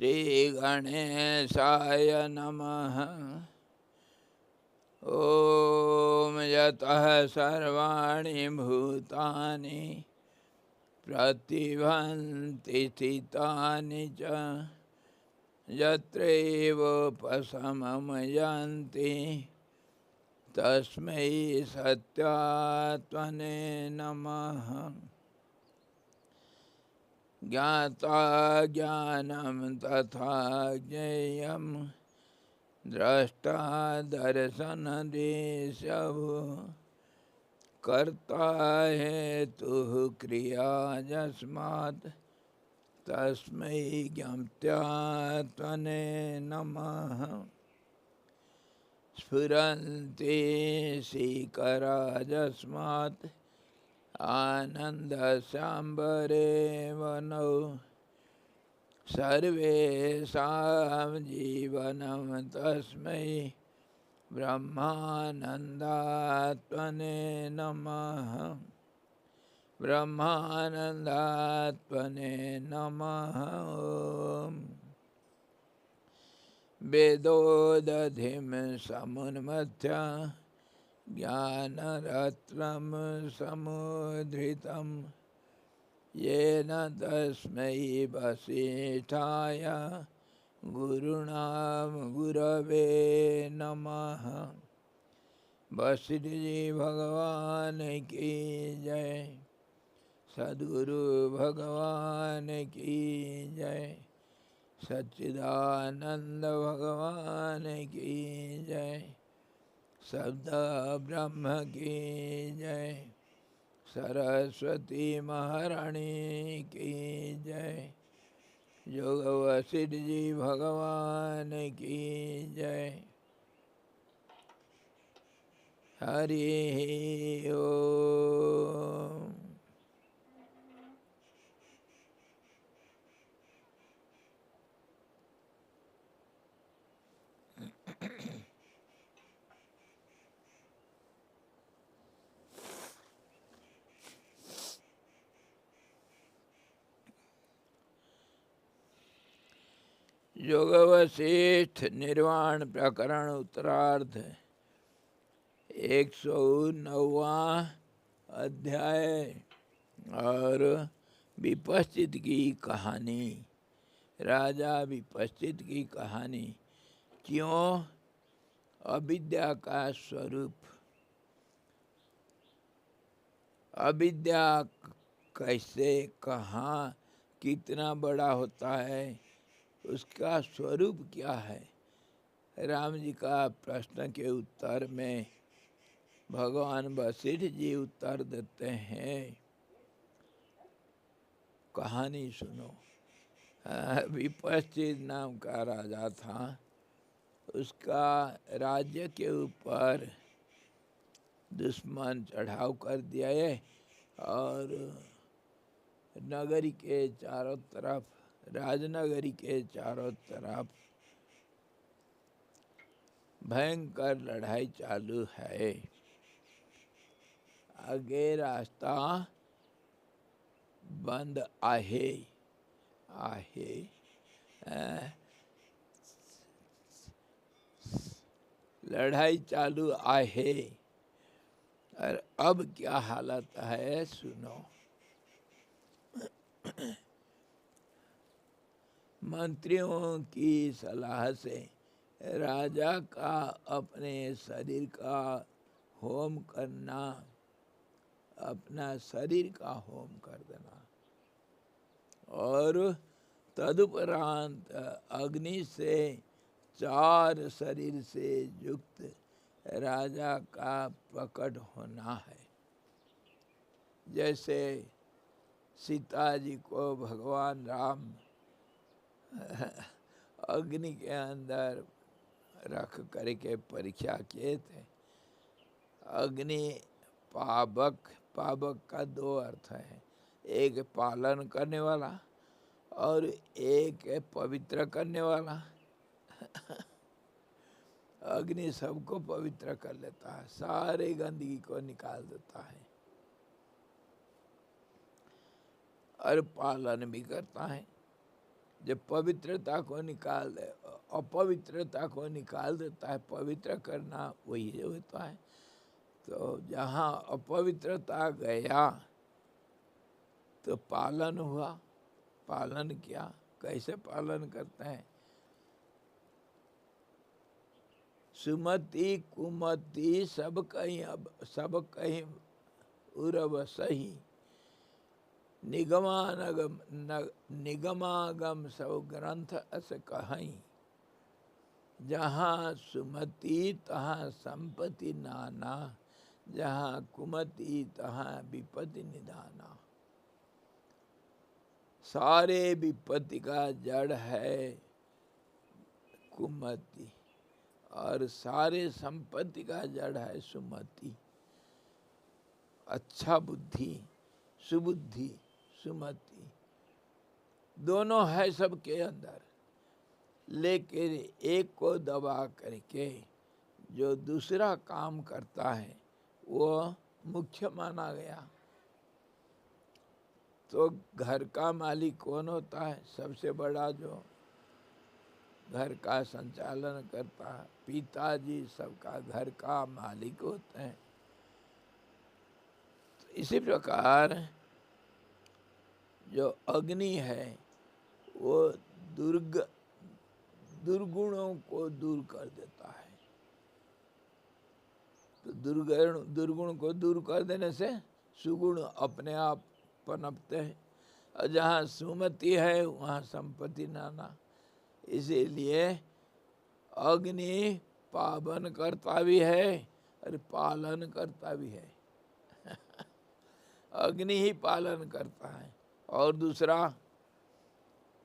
श्री गणेशाय नमः। ओम यतः सर्वाणि भूतानि प्रतिभान्ति स्थितानि च यत्रैवोपशमं तस्मै सत्यात्मने नमः। ज्ञाता ज्ञानं तथा ज्ञेयं द्रष्टा दर्शनदेशभो कर्ता हेतुः क्रिया यस्मात् तस्मै ज्ञात्यात्मने नमः। स्फुरन्ति शिखरा यस्मात् आनन्दसाम्बरे वनौ सर्वेषां जीवनं तस्मै ब्रह्मानन्दात्मने नमः। ब्रह्मानन्दात्मने नमः। ओम् वेदोदधिं समुन्मथ्य ज्ञानरत्नं समुद्धृतं येन तस्मै वसिष्ठाय गुरवे नमः। वशिष्ठ जी भगवान की जय। सद्गुरु भगवान की जय। सच्चिदानंद भगवान की जय। शब्द ब्रह्म की जय। सरस्वती महारानी की जय। योग वशिष्ठ जी भगवान की जय। हरि ओम। योग वशिष्ठ निर्वाण प्रकरण उत्तरार्ध 109वां अध्याय और विपश्चित की कहानी। राजा विपश्चित की कहानी। क्यों अविद्या का स्वरूप। अविद्या कैसे, कहाँ, कितना बड़ा होता है, उसका स्वरूप क्या है। राम जी का प्रश्न के उत्तर में भगवान वशिष्ठ जी उत्तर देते हैं। कहानी सुनो। विपश्चित नाम का राजा था। उसका राज्य के ऊपर दुश्मन चढ़ाव कर दिया है और नगरी के चारों तरफ, राजनगरी के चारों तरफ भयंकर लड़ाई चालू है। आगे रास्ता बंद आहे। लड़ाई चालू आहे। और अब क्या हालत है सुनो। मंत्रियों की सलाह से राजा का अपने शरीर का होम करना, अपना शरीर का होम कर देना और तदुपरांत अग्नि से 4 शरीर से युक्त राजा का प्रकट होना है। जैसे सीता जी को भगवान राम अग्नि के अंदर रख करके परीक्षा किए थे। अग्नि पावक, पावक का 2 अर्थ है। एक पालन करने वाला और एक पवित्र करने वाला। अग्नि सबको पवित्र कर लेता है, सारे गंदगी को निकाल देता है और पालन भी करता है। जब पवित्रता को निकाल दे, अपवित्रता को निकाल देता है, पवित्र करना वही होता है। तो जहाँ अपवित्रता गया तो पालन हुआ। पालन किया, कैसे पालन करते हैं? सुमति कुमति सब कहीं उरव सही, निगमागम सब ग्रंथ अस कहीं। जहाँ सुमति तहाँ संपत्ति नाना, जहाँ कुमति तहाँ विपत्ति निधाना। सारे विपत्ति का जड़ है कुमति, और सारे संपत्ति का जड़ है सुमति। अच्छा बुद्धि, सुबुद्धि, सुमति दोनों है सबके अंदर, लेकिन एक को दबा करके जो दूसरा काम करता है वो मुख्य माना गया। तो घर का मालिक कौन होता है? सबसे बड़ा जो घर का संचालन करता है, पिताजी सबका घर का मालिक होते हैं। तो इसी प्रकार जो अग्नि है वो दुर्गुणों को दूर कर देता है। तो दुर्गुण को दूर कर देने से सुगुण अपने आप पनपते हैं, और जहाँ सुमति है वहाँ संपत्ति नाना। इसीलिए अग्नि पावन करता भी है और पालन करता भी है। अग्नि ही पालन करता है, और दूसरा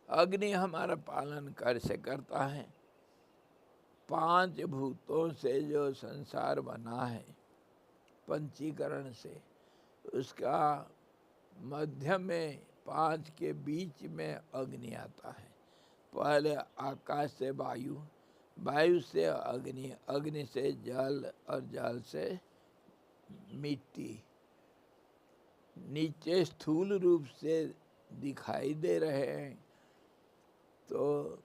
अग्नि हमारा पालन कैसे करता है? 5 भूतों से जो संसार बना है, पंचीकरण से, उसका मध्य में 5 के बीच में अग्नि आता है। पहले आकाश से वायु, वायु से अग्नि, अग्नि से जल, और जल से मिट्टी। नीचे स्थूल रूप से दिखाई दे रहे हैं, तो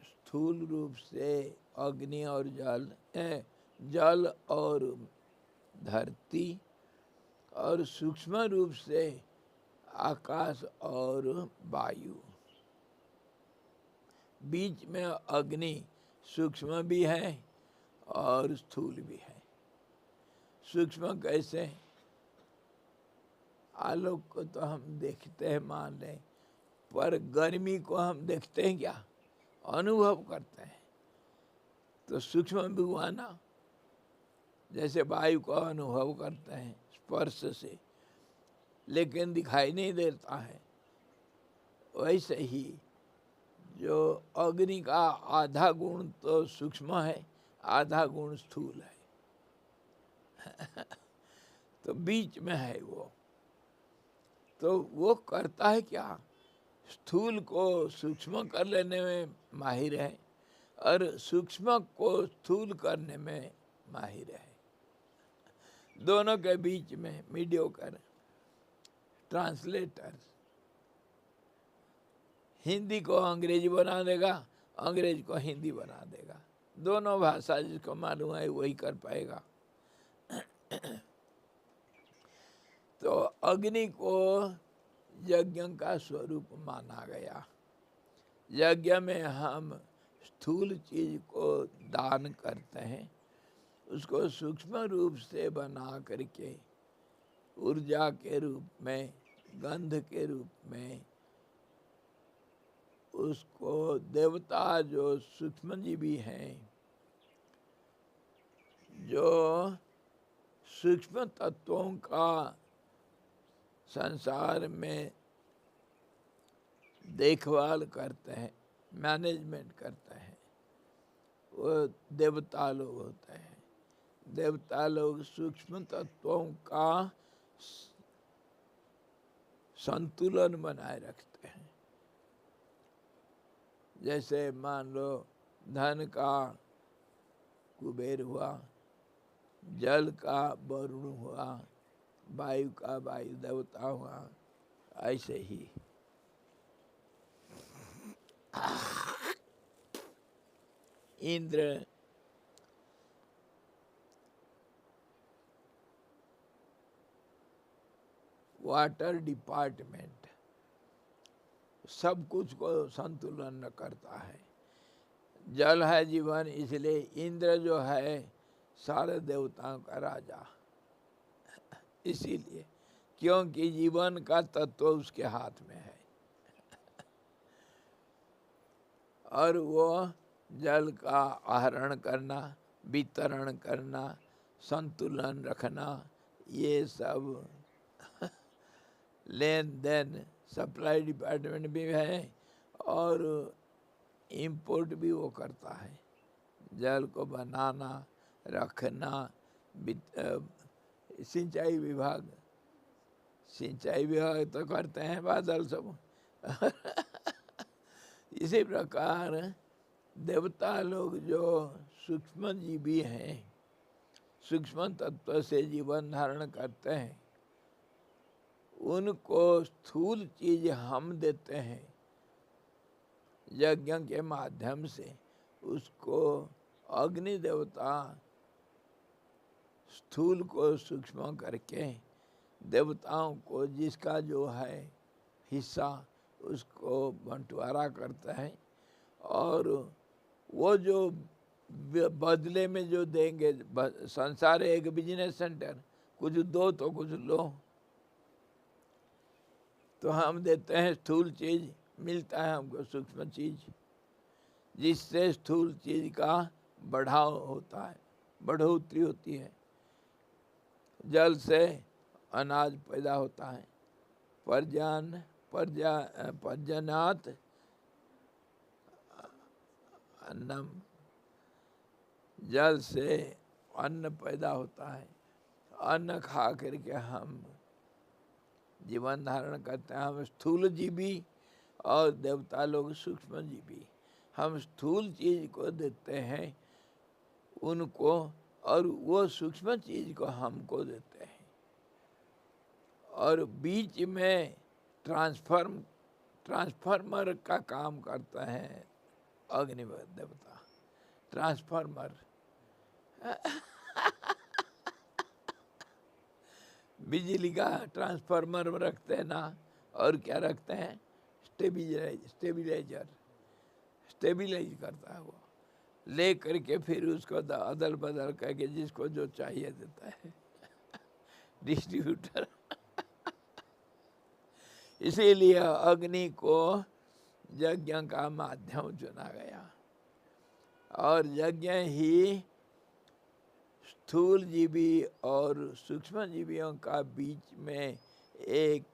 स्थूल रूप से अग्नि और जल और धरती, और सूक्ष्म रूप से आकाश और वायु। बीच में अग्नि सूक्ष्म भी है और स्थूल भी है। सूक्ष्म कैसे? आलोक को तो हम देखते हैं, मान लें, पर गर्मी को हम देखते हैं क्या? अनुभव करते हैं। तो सूक्ष्म भी हुआ ना, जैसे वायु को अनुभव करते हैं स्पर्श से, लेकिन दिखाई नहीं देता है। वैसे ही जो अग्नि का आधा गुण तो सूक्ष्म है, आधा गुण स्थूल है। तो बीच में है वो। तो वो करता है क्या? स्थूल को सूक्ष्म कर लेने में माहिर है, और सूक्ष्म को स्थूल करने में माहिर है। दोनों के बीच में मीडियोकर ट्रांसलेटर। हिंदी को अंग्रेजी बना देगा, अंग्रेज को हिंदी बना देगा। दोनों भाषा जिसको मालूम है वही कर पाएगा। तो अग्नि को यज्ञ का स्वरूप माना गया। यज्ञ में हम स्थूल चीज को दान करते हैं, उसको सूक्ष्म रूप से बना करके ऊर्जा के रूप में, गंध के रूप में, उसको देवता जो सूक्ष्म जीवी हैं, जो सूक्ष्म तत्वों का संसार में देखभाल करते हैं, मैनेजमेंट करते हैं, वो देवता लोग होते हैं। देवता लोग सूक्ष्म तत्वों का संतुलन बनाए रखते हैं। जैसे मान लो धन का कुबेर हुआ, जल का वरुण हुआ, वायु का वायु देवता हुआ, ऐसे ही इंद्र वाटर डिपार्टमेंट सब कुछ को संतुलन करता है। जल है जीवन, इसलिए इंद्र जो है सारे देवताओं का राजा, इसीलिए क्योंकि जीवन का तत्व उसके हाथ में है। और वो जल का आहरण करना, वितरण करना, संतुलन रखना, ये सब लेन देन सप्लाई डिपार्टमेंट भी है और इंपोर्ट भी वो करता है। जल को बनाना, रखना, सिंचाई विभाग तो करते हैं बादल सब। इसी प्रकार देवता लोग जो सूक्ष्म जीवी हैं, सूक्ष्म तत्व से जीवन धारण करते हैं, उनको स्थूल चीज हम देते हैं यज्ञ के माध्यम से। उसको अग्नि देवता स्थूल को सूक्ष्म करके देवताओं को जिसका जो है हिस्सा उसको बंटवारा करता है, और वो जो बदले में जो देंगे, संसार एक बिजनेस सेंटर, कुछ दो तो कुछ लो। तो हम देते हैं स्थूल चीज, मिलता है हमको सूक्ष्म चीज, जिससे स्थूल चीज का बढ़ाव होता है, बढ़ोतरी होती है। जल से अनाज पैदा होता है, पर्जनात अन्नम, जल से अन्न पैदा होता है। अन्न खा करके हम जीवन धारण करते हैं। हम स्थूल जीवी और देवता लोग सूक्ष्म जीवी। हम स्थूल चीज को देते हैं उनको, और वो सूक्ष्म चीज को हमको देते हैं। और बीच में ट्रांसफार्मर का काम करता है अग्नि देवता, ट्रांसफार्मर। बिजली का ट्रांसफार्मर रखते हैं ना, और क्या रखते हैं, स्टेबलाइज करता है वो, ले करके फिर उसको अदल बदल करके जिसको जो चाहिए देता है। डिस्ट्रीब्यूटर। इसीलिए अग्नि को यज्ञ का माध्यम चुना गया, और यज्ञ ही स्थूल जीवी और सूक्ष्म जीवियों का बीच में एक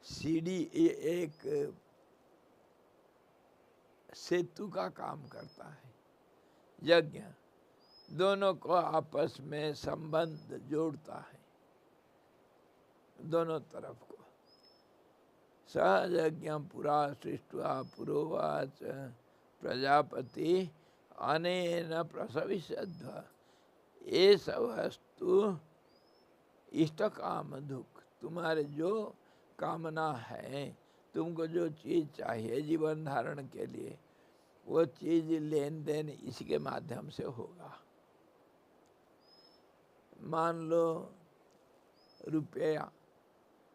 सीढ़ी, एक सेतु का काम करता है। यज्ञ दोनों को आपस में संबंध जोड़ता है, दोनों तरफ को। सहयज्ञ पुरा सृष्ट्वा पुरोवाच प्रजापति अनेन प्रसविष्यध्व, ये सब वस्तु इष्ट काम दुख। तुम्हारे जो कामना है, तुमको जो चीज़ चाहिए जीवन धारण के लिए, वो चीज़ लेन देन इसी के माध्यम से होगा। मान लो रुपया,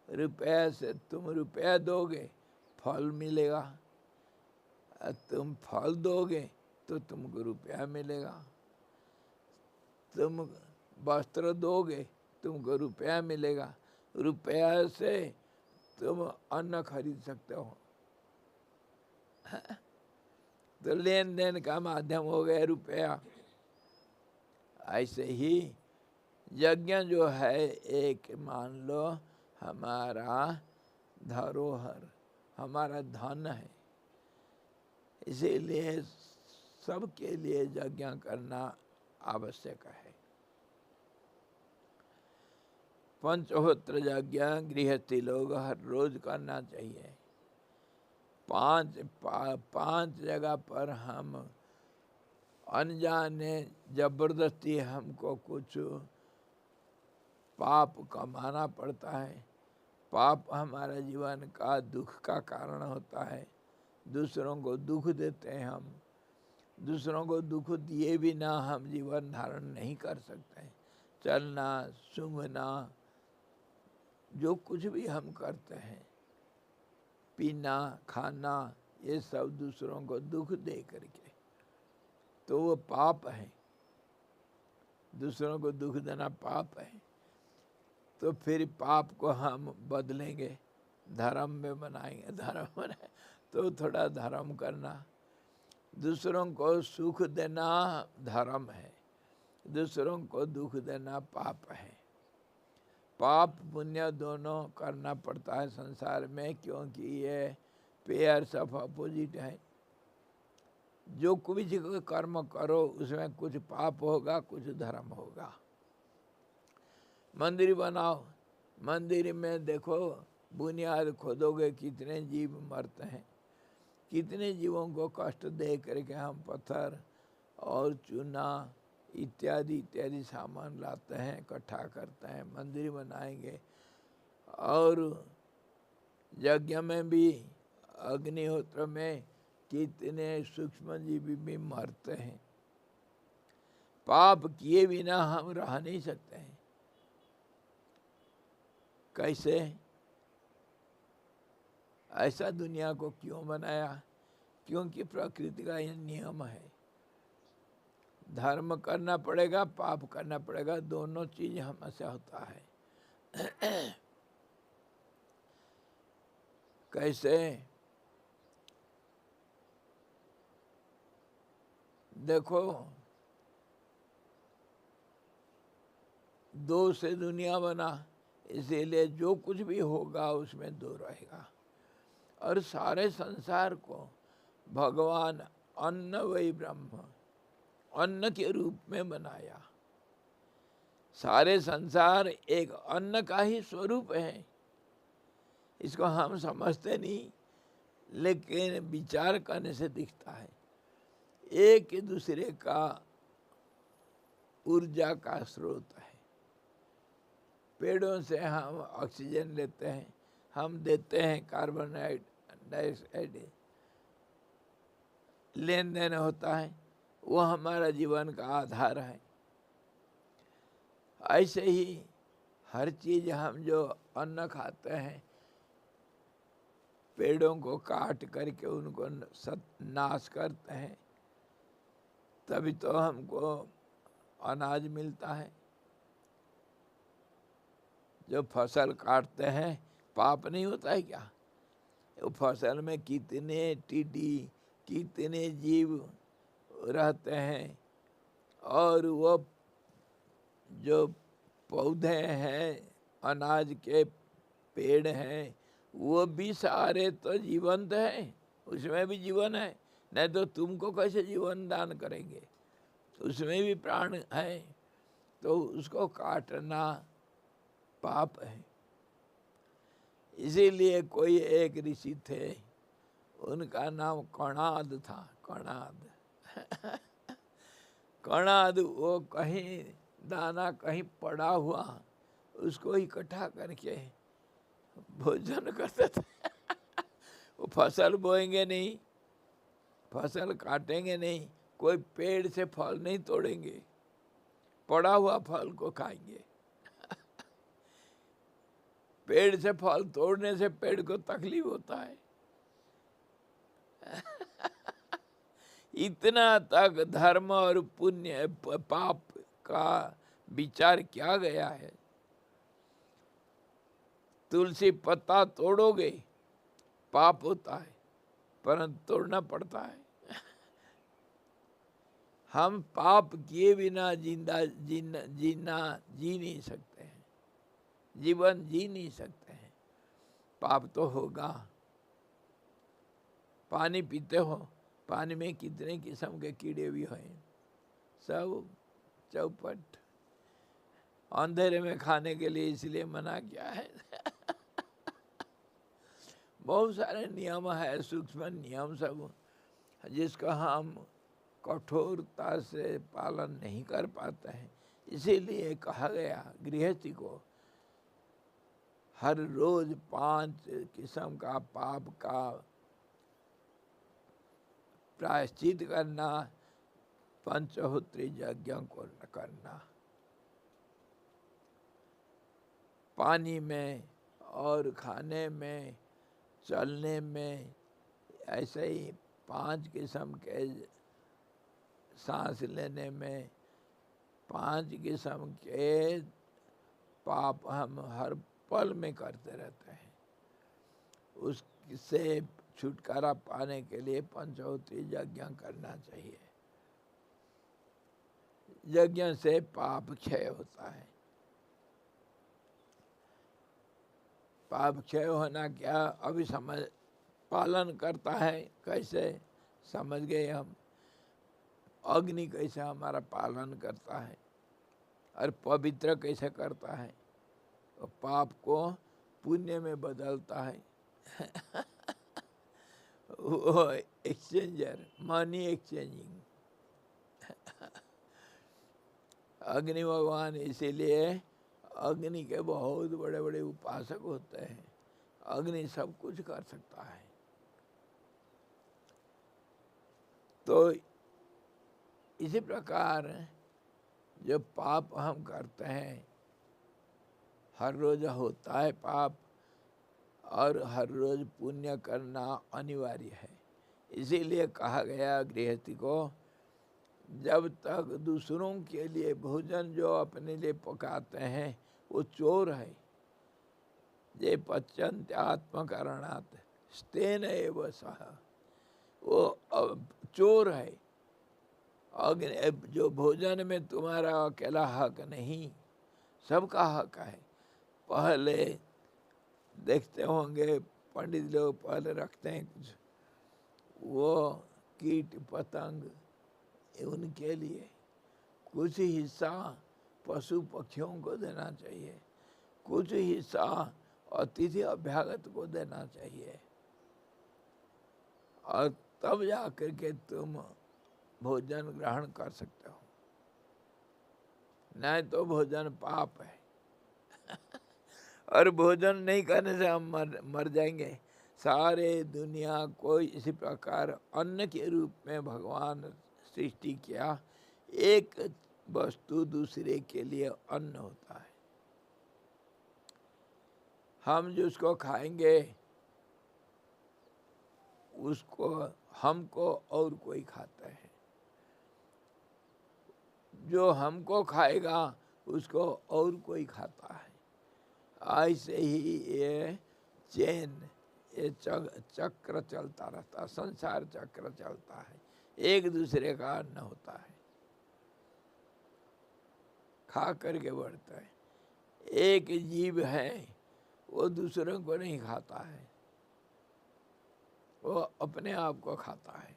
रुपया से तुम रुपया दोगे फल मिलेगा, तुम फल दोगे तो तुमको रुपया मिलेगा। तुम वस्त्र दोगे तुमको रुपया मिलेगा, रुपया से तुम अन्न खरीद सकते हो। तो लेन देन का माध्यम हो गया रुपया। ऐसे ही यज्ञ जो है एक, मान लो हमारा धरोहर, हमारा धन है, इसीलिए सबके लिए यज्ञ करना आवश्यक है। पंचहोत्र यज्ञ गृहस्थी लोग हर रोज करना चाहिए। पांच जगह पर हम अनजाने जबरदस्ती हमको कुछ पाप कमाना पड़ता है। पाप हमारे जीवन का दुख का कारण होता है। दूसरों को दुख देते हैं हम। दूसरों को दुख दिए बिना हम जीवन धारण नहीं कर सकते। चलना, सूंघना, जो कुछ भी हम करते हैं, पीना, खाना, ये सब दूसरों को दुख दे करके, तो वो पाप है। दूसरों को दुख देना पाप है। तो फिर पाप को हम बदलेंगे, धर्म में बनाएंगे। धर्म बनाए तो थोड़ा धर्म करना। दूसरों को सुख देना धर्म है, दूसरों को दुख देना पाप है। पाप पुण्य दोनों करना पड़ता है संसार में, क्योंकि ये पेयर्स ऑफ अपोजिट है। जो कुछ कर्म करो उसमें कुछ पाप होगा, कुछ धर्म होगा। मंदिर बनाओ, मंदिर में देखो बुनियाद खोदोगे कितने जीव मरते हैं, कितने जीवों को कष्ट दे करके हम पत्थर और चूना इत्यादि इत्यादि सामान लाते हैं, इकट्ठा करते हैं, मंदिर बनाएंगे। और यज्ञ में भी, अग्निहोत्र में कितने सूक्ष्म जीव भी मरते हैं। पाप किए बिना हम रह नहीं सकते हैं। कैसे? ऐसा दुनिया को क्यों बनाया? क्योंकि प्रकृति का यह नियम है। धर्म करना पड़ेगा, पाप करना पड़ेगा, दोनों चीज हमसे होता है। कैसे? देखो, दो से दुनिया बना, इसीलिए जो कुछ भी होगा उसमें दो रहेगा। और सारे संसार को भगवान अन्न वही ब्रह्म, अन्न के रूप में बनाया। सारे संसार एक अन्न का ही स्वरूप है। इसको हम समझते नहीं, लेकिन विचार करने से दिखता है। एक दूसरे का ऊर्जा का स्रोत है। पेड़ों से हम ऑक्सीजन लेते हैं, हम देते हैं कार्बन डाइऑक्साइड, लेन देन होता है, वो हमारा जीवन का आधार है। ऐसे ही हर चीज हम जो अन्न खाते हैं, पेड़ों को काट करके उनको नाश करते हैं, तभी तो हमको अनाज मिलता है। जो फसल काटते हैं, पाप नहीं होता है क्या? वो फसल में कितने टिड्डी, कितने जीव रहते हैं, और वो जो पौधे हैं, अनाज के पेड़ हैं, वो भी सारे तो जीवंत हैं, उसमें भी जीवन है। नहीं तो तुमको कैसे जीवन दान करेंगे? उसमें भी प्राण है, तो उसको काटना पाप है। इसीलिए कोई एक ऋषि थे, उनका नाम कणाद था। कणाद कणाद, वो कहीं दाना कहीं पड़ा हुआ, उसको इकट्ठा करके भोजन करते थे। वो फसल बोएंगे नहीं, फसल काटेंगे नहीं, कोई पेड़ से फल नहीं तोड़ेंगे, पड़ा हुआ फल को खाएंगे। पेड़ से फल तोड़ने से पेड़ को तकलीफ होता है। इतना तक धर्म और पुण्य पाप का विचार किया गया है। तुलसी पत्ता तोड़ोगे पाप होता है, परंतु तोड़ना पड़ता है। हम पाप किए बिना जी नहीं सकते हैं, जीवन जी नहीं सकते हैं। पाप तो होगा। पानी पीते हो, पानी में कितने किस्म के कीड़े भी हैं, सब चौपट। अंधेरे में खाने के लिए इसलिए मना किया है। बहुत सारे नियम है, सूक्ष्म नियम सब, जिसका हम कठोरता से पालन नहीं कर पाते हैं। इसीलिए कहा गया गृहस्थी को हर रोज 5 किस्म का पाप का प्रायश्चित करना, पंचहोत्री यज्ञ को न करना। पानी में और खाने में, चलने में, ऐसे ही 5 किस्म के, सांस लेने में 5 किस्म के पाप हम हर पल में करते रहते हैं। उससे छुटकारा पाने के लिए पंचहोत्री यज्ञ करना चाहिए। यज्ञ से पाप क्षय होता है। पाप क्षय होना क्या, अभी समझ, पालन करता है कैसे, समझ गए हम। अग्नि कैसे हमारा पालन करता है और पवित्र कैसे करता है, और पाप को पुण्य में बदलता है। वो एक्सचेंजर, मनी एक्सचेंजिंग। अग्नि भगवान इसीलिए अग्नि के बहुत बड़े बड़े उपासक होते हैं। अग्नि सब कुछ कर सकता है। तो इसी प्रकार जो पाप हम करते हैं, हर रोज होता है पाप, और हर रोज पुण्य करना अनिवार्य है। इसीलिए कहा गया गृहस्थी को, जब तक दूसरों के लिए भोजन जो अपने लिए पकाते हैं वो चोर है। जे पच्यन्ते आत्मकारणात् स्तेन एव सः, वो चोर है। जो भोजन में तुम्हारा अकेला हक नहीं, सबका हक है। पहले देखते होंगे पंडित लोग पहले रखते हैं कुछ, वो कीट पतंग उनके लिए, कुछ हिस्सा पशु पक्षियों को देना चाहिए, कुछ हिस्सा अतिथि अभ्यागत को देना चाहिए, और तब जा कर के तुम भोजन ग्रहण कर सकते हो। नहीं तो भोजन पाप है। और भोजन नहीं करने से हम मर जाएंगे। सारे दुनिया को इसी प्रकार अन्न के रूप में भगवान सृष्टि किया। एक वस्तु दूसरे के लिए अन्न होता है। हम जिसको खाएंगे उसको, हमको और कोई खाता है। जो हमको खाएगा उसको और कोई खाता है। ऐसे ही ये चेन, ये चक्र चलता रहता, संसार चक्र चलता है। एक दूसरे का अन्न होता है, खा करके बढ़ता है। एक जीव है वो दूसरों को नहीं खाता है, वो अपने आप को खाता है।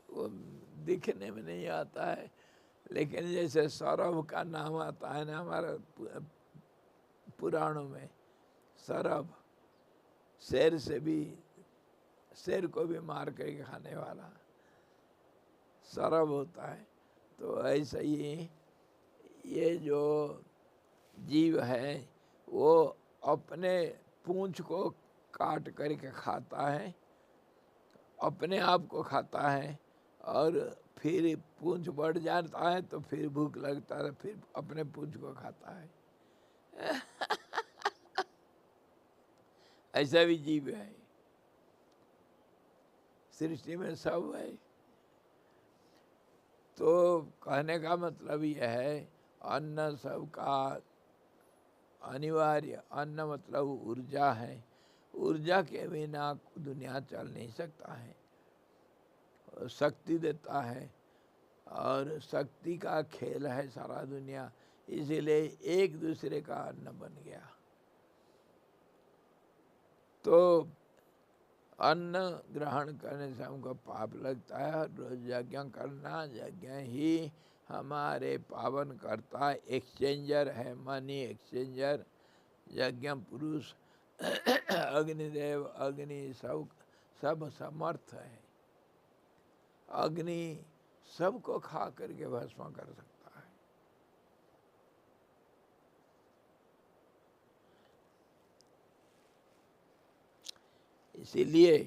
वो दिखने में नहीं आता है, लेकिन जैसे सौरभ का नाम आता है ना हमारे पुराणों में, सौरभ शेर से भी, शेर को भी मार करके खाने वाला सौरभ होता है। तो ऐसा ही ये जो जीव है वो अपने पूंछ को काट करके खाता है, अपने आप को खाता है, और फिर पूंछ बढ़ जाता है तो फिर भूख लगता है, फिर अपने पूंछ को खाता है। ऐसा भी जीव है, सृष्टि में सब है। तो कहने का मतलब यह है, अन्न सबका अनिवार्य। अन्न मतलब ऊर्जा है, ऊर्जा के बिना दुनिया चल नहीं सकता है। शक्ति देता है, और शक्ति का खेल है सारा दुनिया, इसीलिए एक दूसरे का अन्न बन गया। तो अन्न ग्रहण करने से हमको पाप लगता है। रोज यज्ञ करना, यज्ञ ही हमारे पावन करता, एक्सचेंजर है, मनी एक्सचेंजर। यज्ञ पुरुष अग्निदेव, अग्नि सब समर्थ है। अग्नि सबको खा करके भस्म कर सकता है। इसीलिए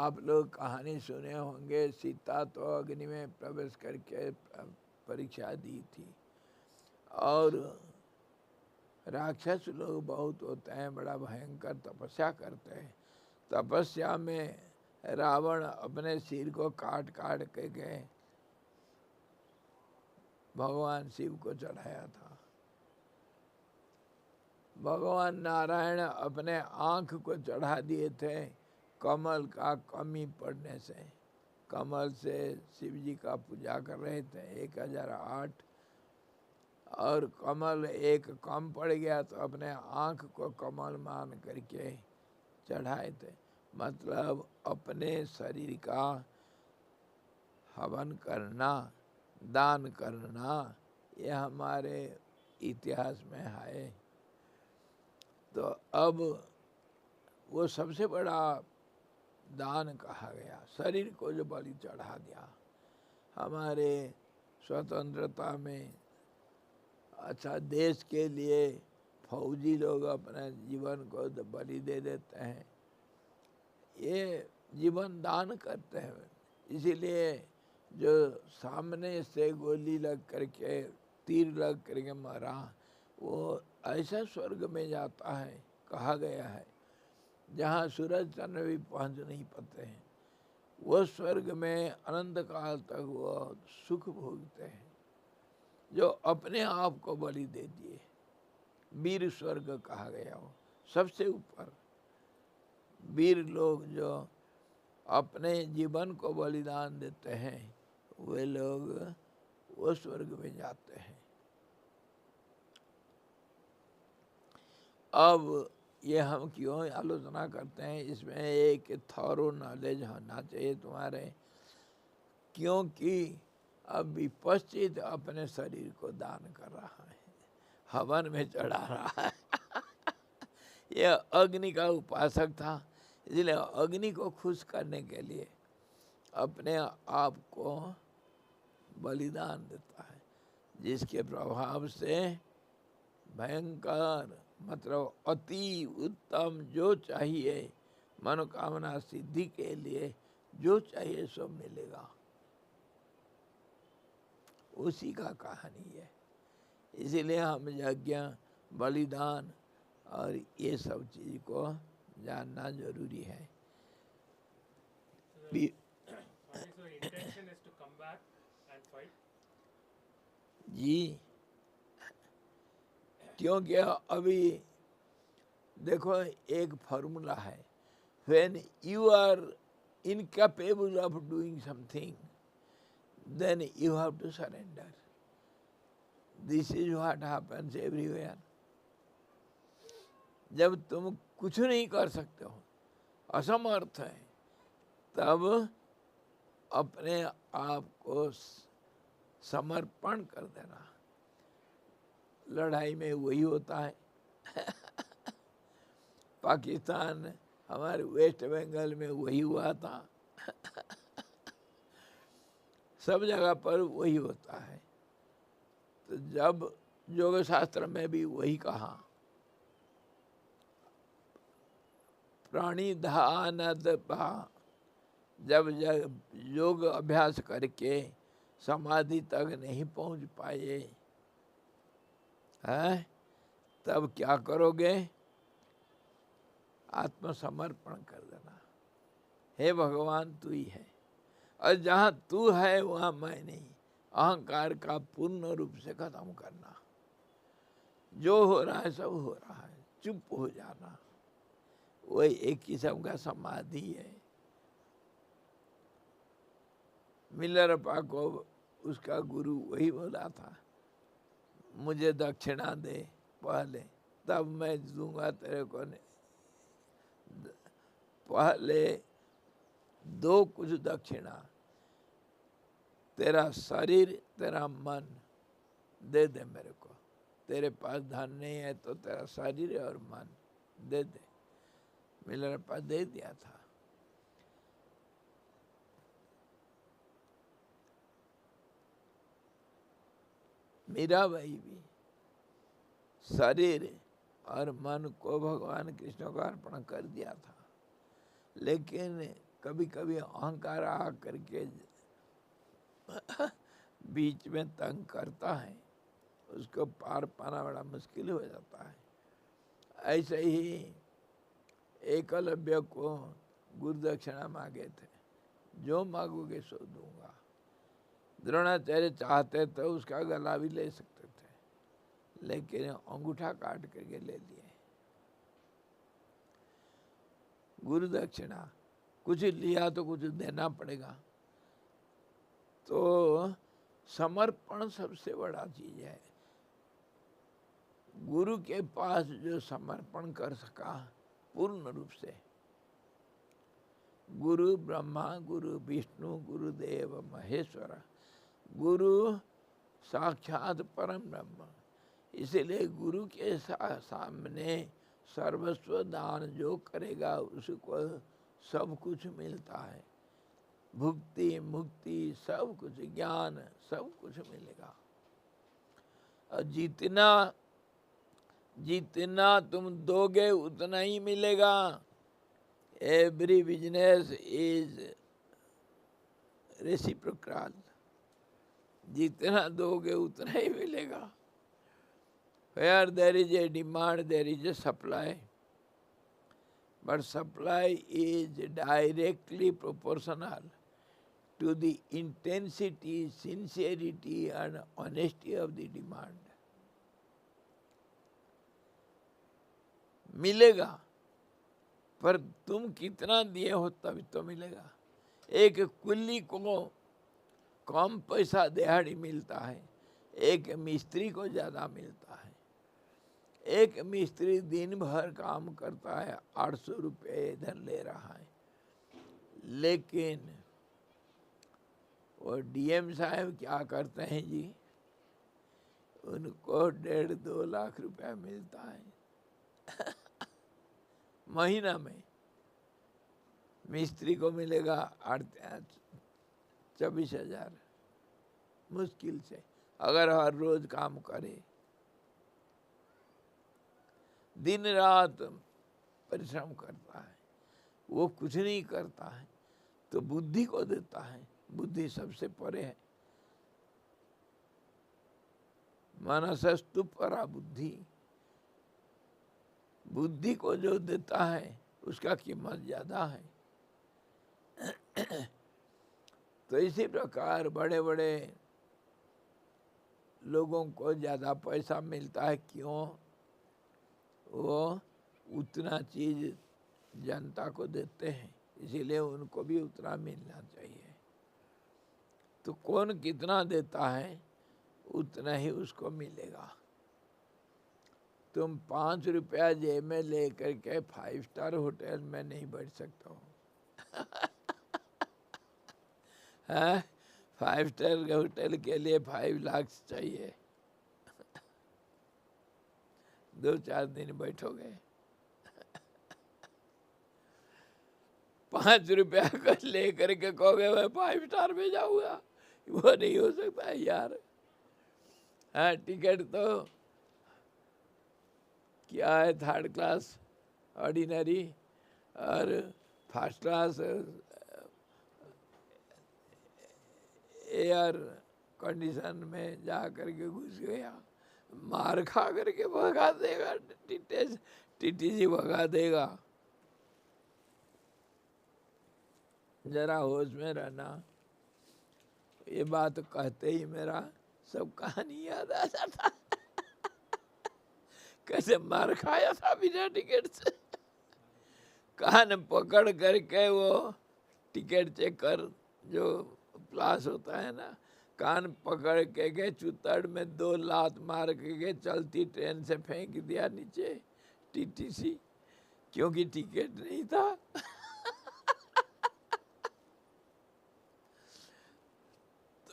आप लोग कहानी सुने होंगे, सीता तो अग्नि में प्रवेश करके परीक्षा दी थी। और राक्षस लोग बहुत होते हैं, बड़ा भयंकर तपस्या करते हैं। तपस्या में रावण अपने सिर को काट काट के गए भगवान शिव को चढ़ाया था। भगवान नारायण अपने आँख को चढ़ा दिए थे कमल का कमी पड़ने से। कमल से शिव जी का पूजा कर रहे थे 1008, और कमल एक कम पड़ गया तो अपने आँख को कमल मान करके चढ़ाए थे। मतलब अपने शरीर का हवन करना, दान करना, यह हमारे इतिहास में है। तो अब वो सबसे बड़ा दान कहा गया, शरीर को जो बलि चढ़ा दिया। हमारे स्वतंत्रता में अच्छा देश के लिए फौजी लोग अपने जीवन को बलि दे देते हैं, ये जीवन दान करते हैं। इसीलिए जो सामने से गोली लग करके, तीर लग करके मरा, वो ऐसा स्वर्ग में जाता है, कहा गया है, जहाँ सूरज चंद्र भी पहुँच नहीं पाते हैं। वो स्वर्ग में अनंत काल तक वो सुख भोगते हैं, जो अपने आप को बलि दे दिए। वीर स्वर्ग कहा गया, वो सबसे ऊपर वीर लोग जो अपने जीवन को बलिदान देते हैं, वे लोग वो स्वर्ग में जाते हैं। अब ये हम क्यों आलोचना करते हैं, इसमें एक थॉरो नॉलेज होना चाहिए तुम्हारे, क्योंकि अब विपश्चित अपने शरीर को दान कर रहा है, हवन में चढ़ा रहा है। यह अग्नि का उपासक था, इसलिए अग्नि को खुश करने के लिए अपने आप को बलिदान देता है, जिसके प्रभाव से भयंकर, मतलब अति उत्तम जो चाहिए, मनोकामना सिद्धि के लिए जो चाहिए सो मिलेगा। उसी का कहानी है। इसीलिए हम यज्ञ, बलिदान और ये सब चीज़ को जानना जरूरी है। जी, क्योंकि अभी देखो एक फॉर्मूला है, when you are incapable of doing something, then you have to surrender. This is what happens everywhere. जब तुम कुछ नहीं कर सकते हो, असमर्थ है, तब अपने आप को समर्पण कर देना। लड़ाई में वही होता है। पाकिस्तान, हमारे वेस्ट बंगाल में वही हुआ था। सब जगह पर वही होता है। तो जब योग शास्त्र में भी वही कहा, प्राणी धानद भा, जब योग अभ्यास करके समाधि तक नहीं पहुंच पाए हैं, तब क्या करोगे? आत्मसमर्पण कर देना, हे भगवान तू ही है, और जहाँ तू है वहाँ मैं नहीं। अहंकार का पूर्ण रूप से खत्म करना। जो हो रहा है सब हो रहा है, चुप हो जाना, वही एक किस्म का समाधि है। मिलरपा को उसका गुरु वही बोला था, मुझे दक्षिणा दे पहले, तब मैं दूंगा तेरे को। पहले दो कुछ दक्षिणा, तेरा शरीर, तेरा मन दे दे मेरे को। तेरे पास धन नहीं है तो तेरा शरीर और मन दे दे। मिलरपा दे दिया था। मीराबाई भी शरीर और मन को भगवान कृष्ण को अर्पण कर दिया था, लेकिन कभी कभी अहंकार आ करके बीच में तंग करता है, उसको पार पाना बड़ा मुश्किल हो जाता है। ऐसे ही एकलव्य को गुरु दक्षिणा मांगे थे, जो मांगोगे सो दूंगा। द्रोणाचार्य चाहते तो उसका गला भी ले सकते थे, लेकिन अंगूठा काट करके ले लिए। गुरु दक्षिणा कुछ लिया तो कुछ देना पड़ेगा, तो समर्पण सबसे बड़ा चीज है। गुरु के पास जो समर्पण कर सका पूर्ण रूप से, गुरु ब्रह्मा गुरु विष्णु गुरुदेव महेश्वर, गुरु साक्षात परम ब्रह्म। इसलिए गुरु के सामने सर्वस्व दान जो करेगा उसको सब कुछ मिलता है, भुक्ति मुक्ति सब कुछ, ज्ञान सब कुछ मिलेगा। और जितना तुम दोगे उतना ही मिलेगा। एवरी बिजनेस इज रेसिप्रोकल, जितना दोगे उतना ही मिलेगा। Where there is a demand, there is a supply. But supply is directly proportional to the intensity, sincerity and honesty of the demand. मिलेगा, पर तुम कितना दिए हो तभी तो मिलेगा। एक कुल्ली को कम पैसा दिहाड़ी मिलता है, एक मिस्त्री को ज़्यादा मिलता है। एक मिस्त्री दिन भर काम करता है, 800 रुपये इधर ले रहा है, लेकिन वो डीएम साहब क्या करते हैं जी, उनको 1.5-2 लाख रुपया मिलता है महीना में। मिस्त्री को मिलेगा 24,000 मुश्किल से, अगर हर रोज काम करे, दिन रात परिश्रम करता है। वो कुछ नहीं करता है तो बुद्धि को देता है, बुद्धि सबसे परे है। मनसस्तु परा बुद्धि, बुद्धि को जो देता है उसका कीमत ज्यादा है। तो इसी प्रकार बड़े बड़े लोगों को ज्यादा पैसा मिलता है, क्यों? वो उतना चीज जनता को देते हैं, इसीलिए उनको भी उतना मिलना चाहिए। तो कौन कितना देता है उतना ही उसको मिलेगा। तुम 5 रुपया जेब में लेकर के 5 स्टार होटल में नहीं बैठ सकते हो। 5 स्टार होटल के लिए 5 लाख चाहिए। 2-4 दिन बैठोगे। 5 रुपया का लेकर के कहोगे मैं 5 स्टार में जाऊंगा, वो नहीं हो सकता है यार। हाँ, टिकट तो क्या है, 3rd क्लास ऑर्डिनरी और 1st क्लास एयर कंडीशन में जा करके घुस गया, मार खा करके भगा देगा, टीटीसी भगा देगा। जरा होश में रहना। ये बात कहते ही मेरा सब कहानी याद आ जाता कैसे मार खाया था बिना टिकट से। कान पकड़ करके वो टिकट चेकर जो प्लास होता है ना, कान पकड़ के चुतड़ में 2 लात मार के चलती ट्रेन से फेंक दिया नीचे टीटीसी, क्योंकि टिकट नहीं था।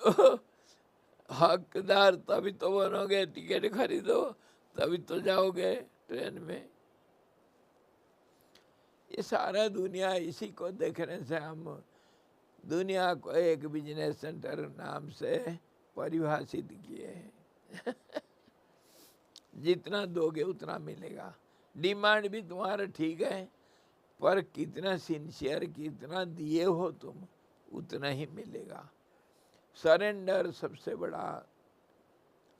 तो हकदार तभी तो बनोगे, टिकट खरीदो तभी तो जाओगे ट्रेन में। ये सारा दुनिया इसी को देखने से हम दुनिया को एक बिजनेस सेंटर नाम से परिभाषित किए हैं। जितना दोगे उतना मिलेगा। डिमांड भी तुम्हारा ठीक है, पर कितना सिंसियर, कितना दिए हो तुम, उतना ही मिलेगा। सरेंडर सबसे बड़ा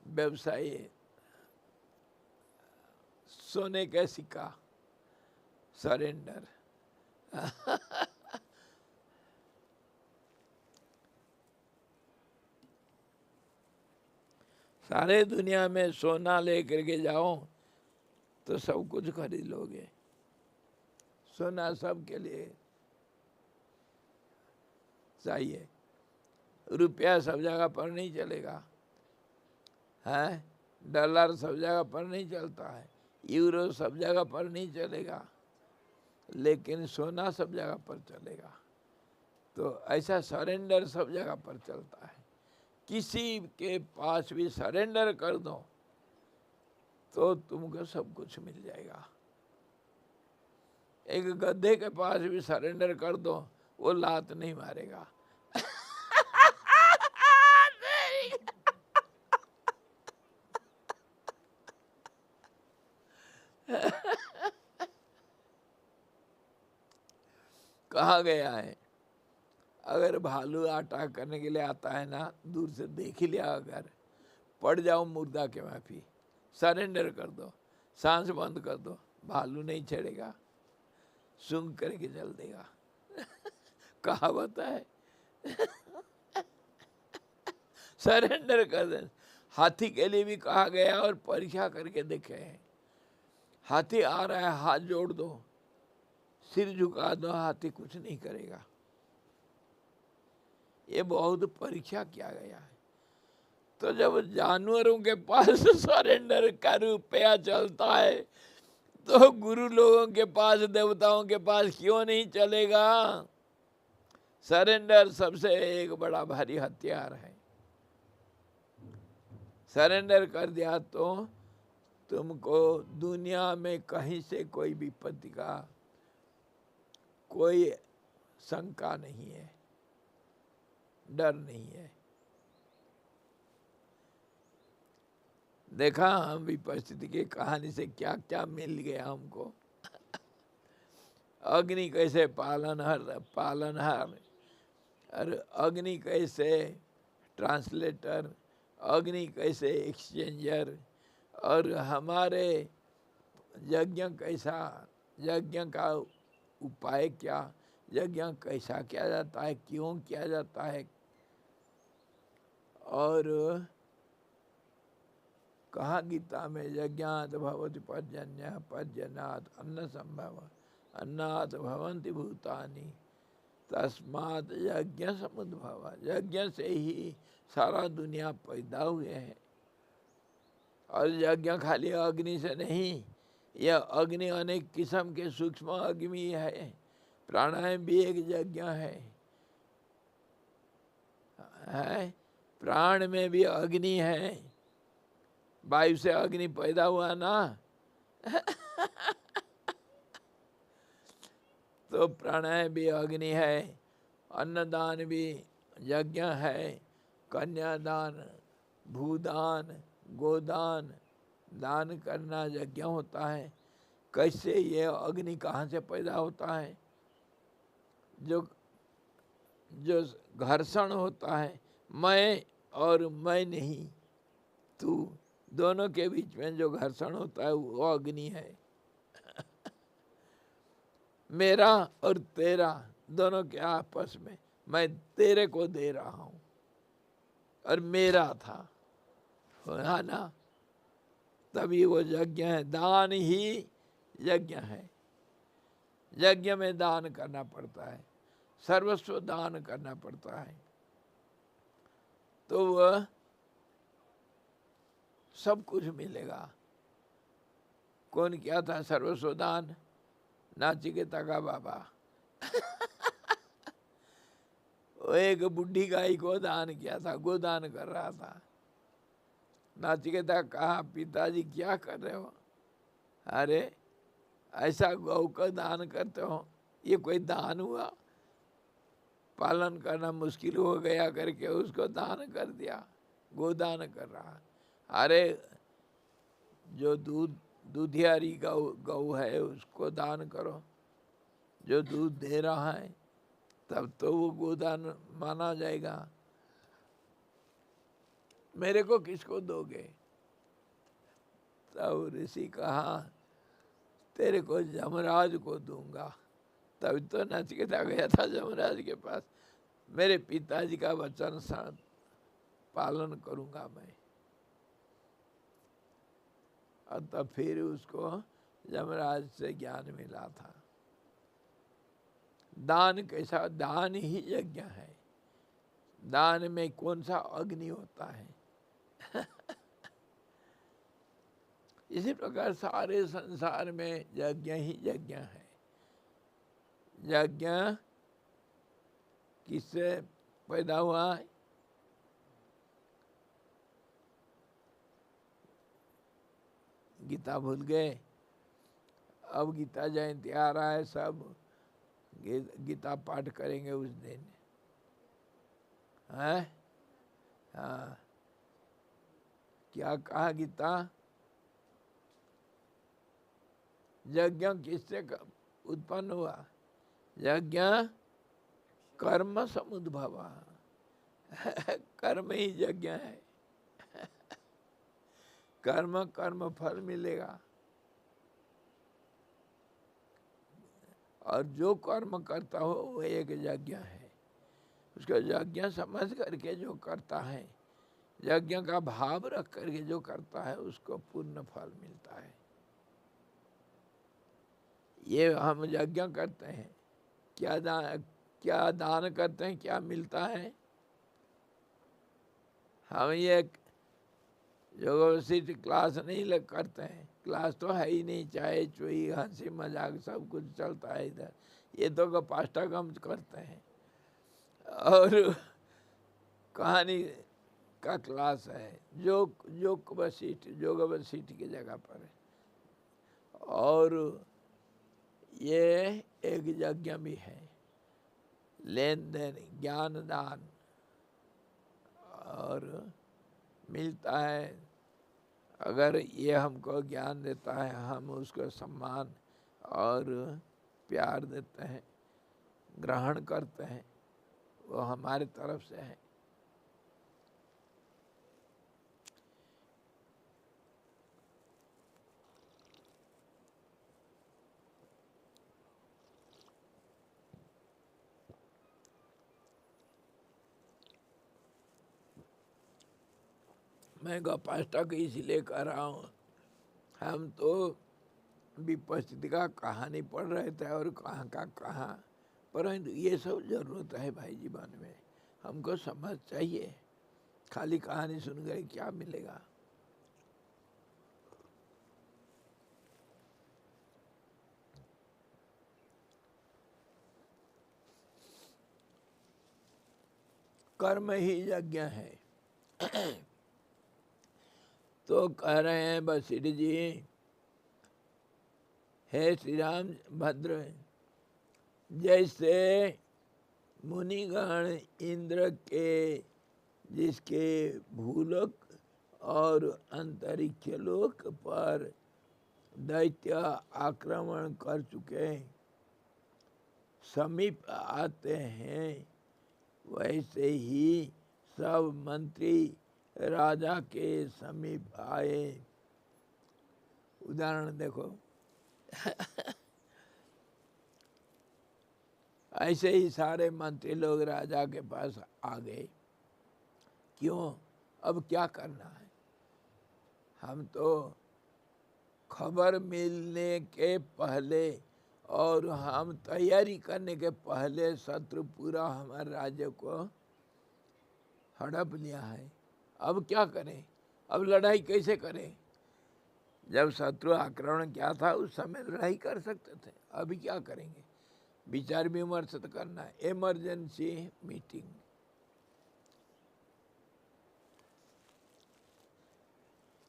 व्यवसाय है। सोने का सिक्का, सरेंडर। सारे दुनिया में सोना लेकर के जाओ तो सब कुछ खरीद लोगे। सोना सबके लिए चाहिए। रुपया सब जगह पर नहीं चलेगा, है? डॉलर सब जगह पर नहीं चलता है, यूरो सब जगह पर नहीं चलेगा, लेकिन सोना सब जगह पर चलेगा। तो ऐसा सरेंडर सब जगह पर चलता है। किसी के पास भी सरेंडर कर दो तो तुमको सब कुछ मिल जाएगा। एक गधे के पास भी सरेंडर कर दो, वो लात नहीं मारेगा। कहा गया है, अगर भालू अटैक करने के लिए आता है ना, दूर से देख ही लिया, अगर पड़ जाओ मुर्दा के माफी, सरेंडर कर दो, सांस बंद कर दो, भालू नहीं छेड़ेगा, सूंघ करके चल देगा। कहावत है। सरेंडर कर दे। हाथी के लिए भी कहा गया और परीक्षा करके देखे हैं। हाथी आ रहा है, हाथ जोड़ दो, सिर झुका दो, हाथी कुछ नहीं करेगा। ये बहुत परीक्षा किया गया है। तो जब जानवरों के पास सरेंडर का रुपया चलता है तो गुरु लोगों के पास, देवताओं के पास क्यों नहीं चलेगा? सरेंडर सबसे एक बड़ा भारी हथियार है। सरेंडर कर दिया तो तुमको दुनिया में कहीं से कोई विपत्ति का कोई शंका नहीं है, डर नहीं है। देखा हम विपस्थिति की कहानी से क्या क्या मिल गया हमको। अग्नि कैसे पालनहार, और अग्नि कैसे ट्रांसलेटर, अग्नि कैसे एक्सचेंजर, और हमारे यज्ञ कैसा, यज्ञ का उपाय क्या, यज्ञ कैसा किया जाता है, क्यों किया जाता है। और कहा गीता में, यज्ञात भवति पर्जन्य, पर्जनात् अन्न संभव, अन्नात् भवन्ति भूतानि, तस्मात् यज्ञ समुद्भव। यज्ञ से ही सारा दुनिया पैदा हुए हैं। और यज्ञ खाली अग्नि से नहीं, यह अग्नि अनेक किस्म के सूक्ष्म अग्नि है। प्राणायाम भी एक यज्ञ है। प्राण में भी अग्नि है। वायु से अग्नि पैदा हुआ ना। तो प्राणायाम भी अग्नि है, अन्नदान भी यज्ञ है, कन्यादान, भूदान, गोदान, दान करना यज्ञ होता है। कैसे ये अग्नि कहाँ से पैदा होता है? जो घर्षण होता है, मैं और मैं नहीं तू, दोनों के बीच में जो घर्षण होता है वो अग्नि है। मेरा और तेरा दोनों के आपस में, मैं तेरे को दे रहा हूँ और मेरा था, है ना? तभी वो यज्ञ है। दान ही यज्ञ है। यज्ञ में दान करना पड़ता है, सर्वस्व दान करना पड़ता है। तो वह सब कुछ मिलेगा। कौन किया था सर्वस्व दान? नाचिकेता का बाबा। वो एक बुढ़ी गाय को दान किया था, गोदान कर रहा था। नाचिकेता कहा, पिताजी क्या कर रहे हो? अरे ऐसा गौ का दान करते हो, ये कोई दान हुआ? पालन करना मुश्किल हो गया करके उसको दान कर दिया, गोदान कर रहा। अरे जो दूधियारी गौ है उसको दान करो। जो दूध दे रहा है तब तो वो गोदान माना जाएगा। मेरे को किसको दोगे? तब ऋषि कहा तेरे को यमराज को दूंगा। तभी तो नचिकेता गया था यमराज के पास, मेरे पिताजी का वचन पालन करूंगा मैं। और तब फिर उसको यमराज से ज्ञान मिला था। दान कैसा? दान ही यज्ञ है। दान में कौन सा अग्नि होता है? इसी प्रकार सारे संसार में यज्ञ ही यज्ञ है। यज्ञ किससे पैदा हुआ है? गीता भूल गए? अब गीता जयंती आ रहा है, सब गीता पाठ करेंगे उस दिन, है? हाँ, क्या कहा गीता? यज्ञ किससे उत्पन्न हुआ? यज्ञ कर्म समुद्भव। कर्म ही यज्ञ है। कर्म कर्म फल मिलेगा। और जो कर्म करता हो वो एक यज्ञ है। उसका यज्ञ समझ करके जो करता है, यज्ञ का भाव रख करके जो करता है, उसको पूर्ण फल मिलता है। ये हम यज्ञ करते हैं, क्या दान करते हैं, क्या मिलता है? हम ये यूनिवर्सिटी क्लास नहीं करते हैं, क्लास तो है ही नहीं, चाहे चोई हंसी मजाक सब कुछ चलता है इधर। ये तो पाठ्यक्रम करते हैं और कहानी का क्लास है, जोक वसीट की जगह पर है। और ये एक यज्ञ भी है, लेन देन, ज्ञान दान। और मिलता है, अगर ये हमको ज्ञान देता है, हम उसको सम्मान और प्यार देते हैं, ग्रहण करते हैं, वो हमारे तरफ से है। मैं गोपाष्टक इसलिए कर रहा हूँ, हम तो विपस्थिति का कहानी पढ़ रहे थे और कहाँ का कहाँ, परंतु ये सब जरूरत है भाई जीवन में, हमको समझ चाहिए। खाली कहानी सुन गए क्या मिलेगा? कर्म ही यज्ञ है। तो कह रहे हैं वशिष्ठ जी, हे श्री राम भद्र, जैसे मुनिगण इंद्र के जिसके भूलोक और अंतरिक्ष लोक पर दैत्य आक्रमण कर चुके समीप आते हैं, वैसे ही सब मंत्री राजा के समीप आए। उदाहरण देखो। ऐसे ही सारे मंत्री लोग राजा के पास आ गए। क्यों? अब क्या करना है? हम तो खबर मिलने के पहले और हम तैयारी करने के पहले शत्रु पूरा हमारे राज्य को हड़प लिया है। अब क्या करें? अब लड़ाई कैसे करें? जब शत्रु आक्रमण किया था उस समय लड़ाई कर सकते थे, अभी क्या करेंगे? विचार विमर्श तो करना है। Emergency meeting.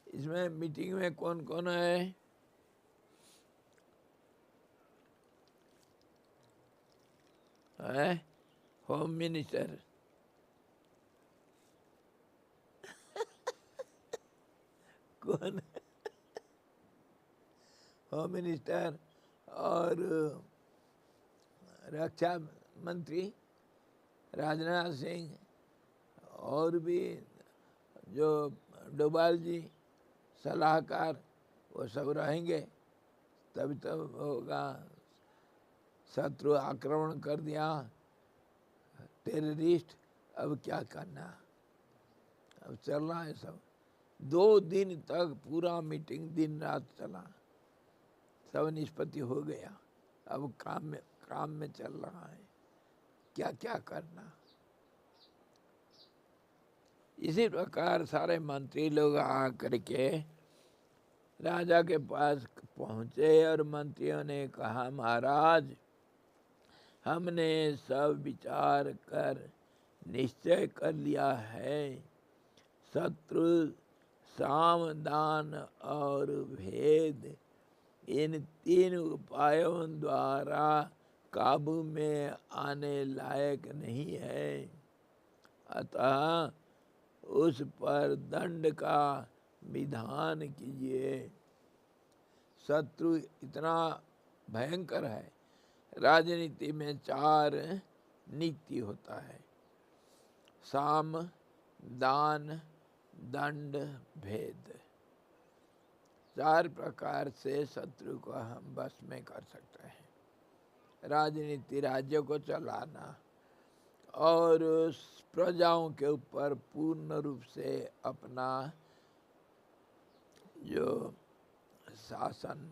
इसमें मीटिंग में कौन कौन है? होम मिनिस्टर, कौन? होम मिनिस्टर और रक्षा मंत्री राजनाथ सिंह और भी जो डोभाल जी सलाहकार, वो सब रहेंगे तभी तो होगा। शत्रु आक्रमण कर दिया, टेररिस्ट, अब क्या करना, अब चल रहा है सब। 2 दिन तक पूरा मीटिंग दिन रात चला, सब निष्पत्ति हो गया। अब काम में चल रहा है, क्या क्या करना। इसी प्रकार सारे मंत्री लोग आ करके राजा के पास पहुँचे और मंत्रियों ने कहा, महाराज हमने सब विचार कर निश्चय कर लिया है, शत्रु, साम, दान और भेद, इन 3 उपायों द्वारा काबू में आने लायक नहीं है। अतः उस पर दंड का विधान कीजिए। शत्रु इतना भयंकर है। राजनीति में 4 नीति होता है, साम, दान, दंड, भेद। 4 प्रकार से शत्रु को हम बस में कर सकते हैं। राजनीति राज्य को चलाना और प्रजाओं के ऊपर पूर्ण रूप से अपना जो शासन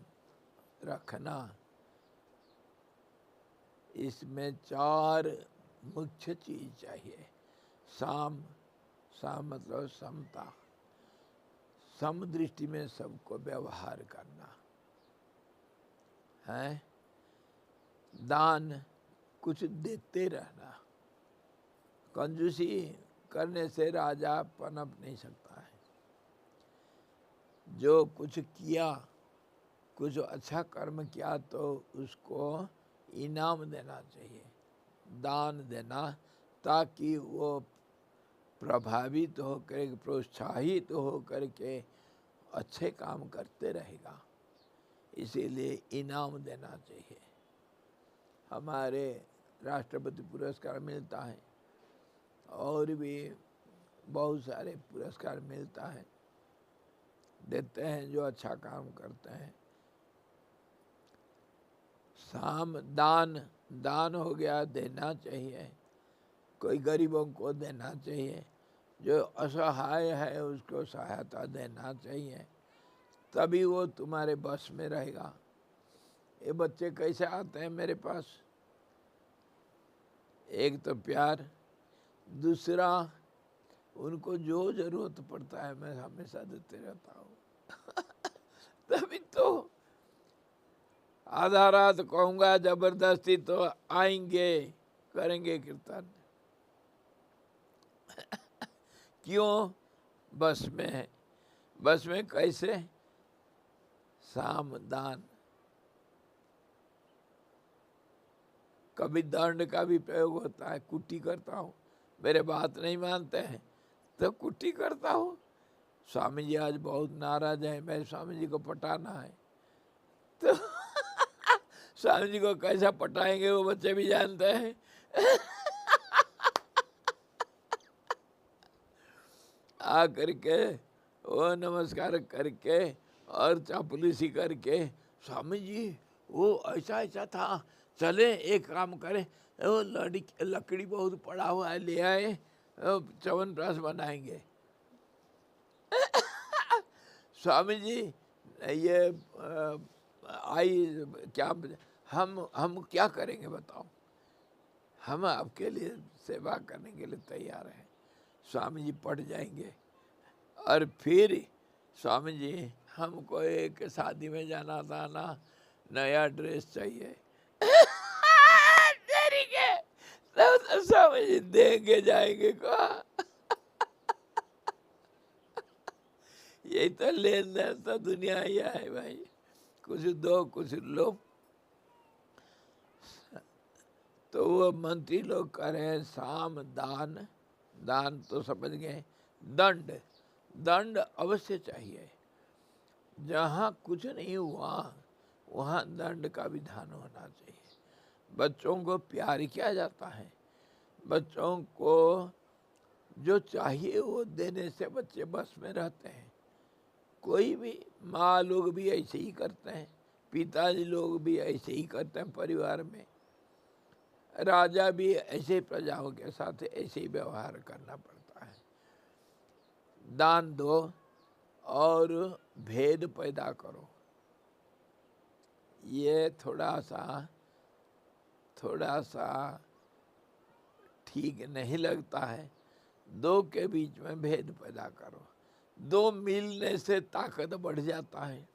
रखना, इसमें 4 मुख्य चीज चाहिए। साम मतलब समता, समदृष्टि में सबको व्यवहार करना है। दान, कुछ देते रहना, कंजूसी करने से राजा पनप नहीं सकता है। जो कुछ किया, कुछ अच्छा कर्म किया तो उसको इनाम देना चाहिए, दान देना, ताकि वो प्रभावित होकर, प्रोत्साहित होकर के अच्छे काम करते रहेगा। इसीलिए इनाम देना चाहिए। हमारे राष्ट्रपति पुरस्कार मिलता है और भी बहुत सारे पुरस्कार मिलता है, देते हैं जो अच्छा काम करते हैं। साम, दान हो गया, देना चाहिए, कोई गरीबों को देना चाहिए, जो असहाय है उसको सहायता देना चाहिए, तभी वो तुम्हारे बस में रहेगा। ये बच्चे कैसे आते हैं मेरे पास? एक तो प्यार, दूसरा उनको जो जरूरत पड़ता है मैं हमेशा देते रहता हूँ। तभी तो आधा रात कहूँगा जबरदस्ती तो आएंगे, करेंगे कीर्तन। क्यों? बस में है। बस में कैसे? साम, दान। कभी दंड का भी प्रयोग होता है, कुट्टी करता हूँ, मेरे बात नहीं मानते हैं तो कुट्टी करता हूँ। स्वामी जी आज बहुत नाराज है, मैं स्वामी जी को पटाना है तो स्वामी जी को कैसा पटाएंगे वो बच्चे भी जानते हैं। आ करके वो नमस्कार करके और चापलूसी करके, स्वामी जी वो ऐसा ऐसा था, चले एक काम करें, वो लकड़ी बहुत पड़ा हुआ है, ले आए, च्यवनप्राश बनाएंगे। स्वामी जी ये आई क्या, हम क्या करेंगे बताओ, हम आपके लिए सेवा करने के लिए तैयार हैं। स्वामी जी पट जाएंगे और फिर स्वामी जी हमको एक शादी में जाना था ना, नया ड्रेस चाहिए। तो स्वामी जी देंगे जाएंगे कहा। यही तो लेन देन तो दुनिया ही है भाई, कुछ दो कुछ लो। तो वो मंत्री लोग कह रहे हैं साम, दान तो समझ गए, दंड अवश्य चाहिए। जहाँ कुछ नहीं हुआ वहाँ दंड का विधान होना चाहिए। बच्चों को प्यार किया जाता है, बच्चों को जो चाहिए वो देने से बच्चे बस में रहते हैं। कोई भी माँ लोग भी ऐसे ही करते हैं, पिताजी लोग भी ऐसे ही करते हैं, परिवार में राजा भी ऐसे प्रजाओं के साथ ऐसे ही व्यवहार करना पड़ता है। दान दो और भेद पैदा करो, ये थोड़ा सा ठीक नहीं लगता है। दो के बीच में भेद पैदा करो, दो मिलने से ताकत बढ़ जाता है।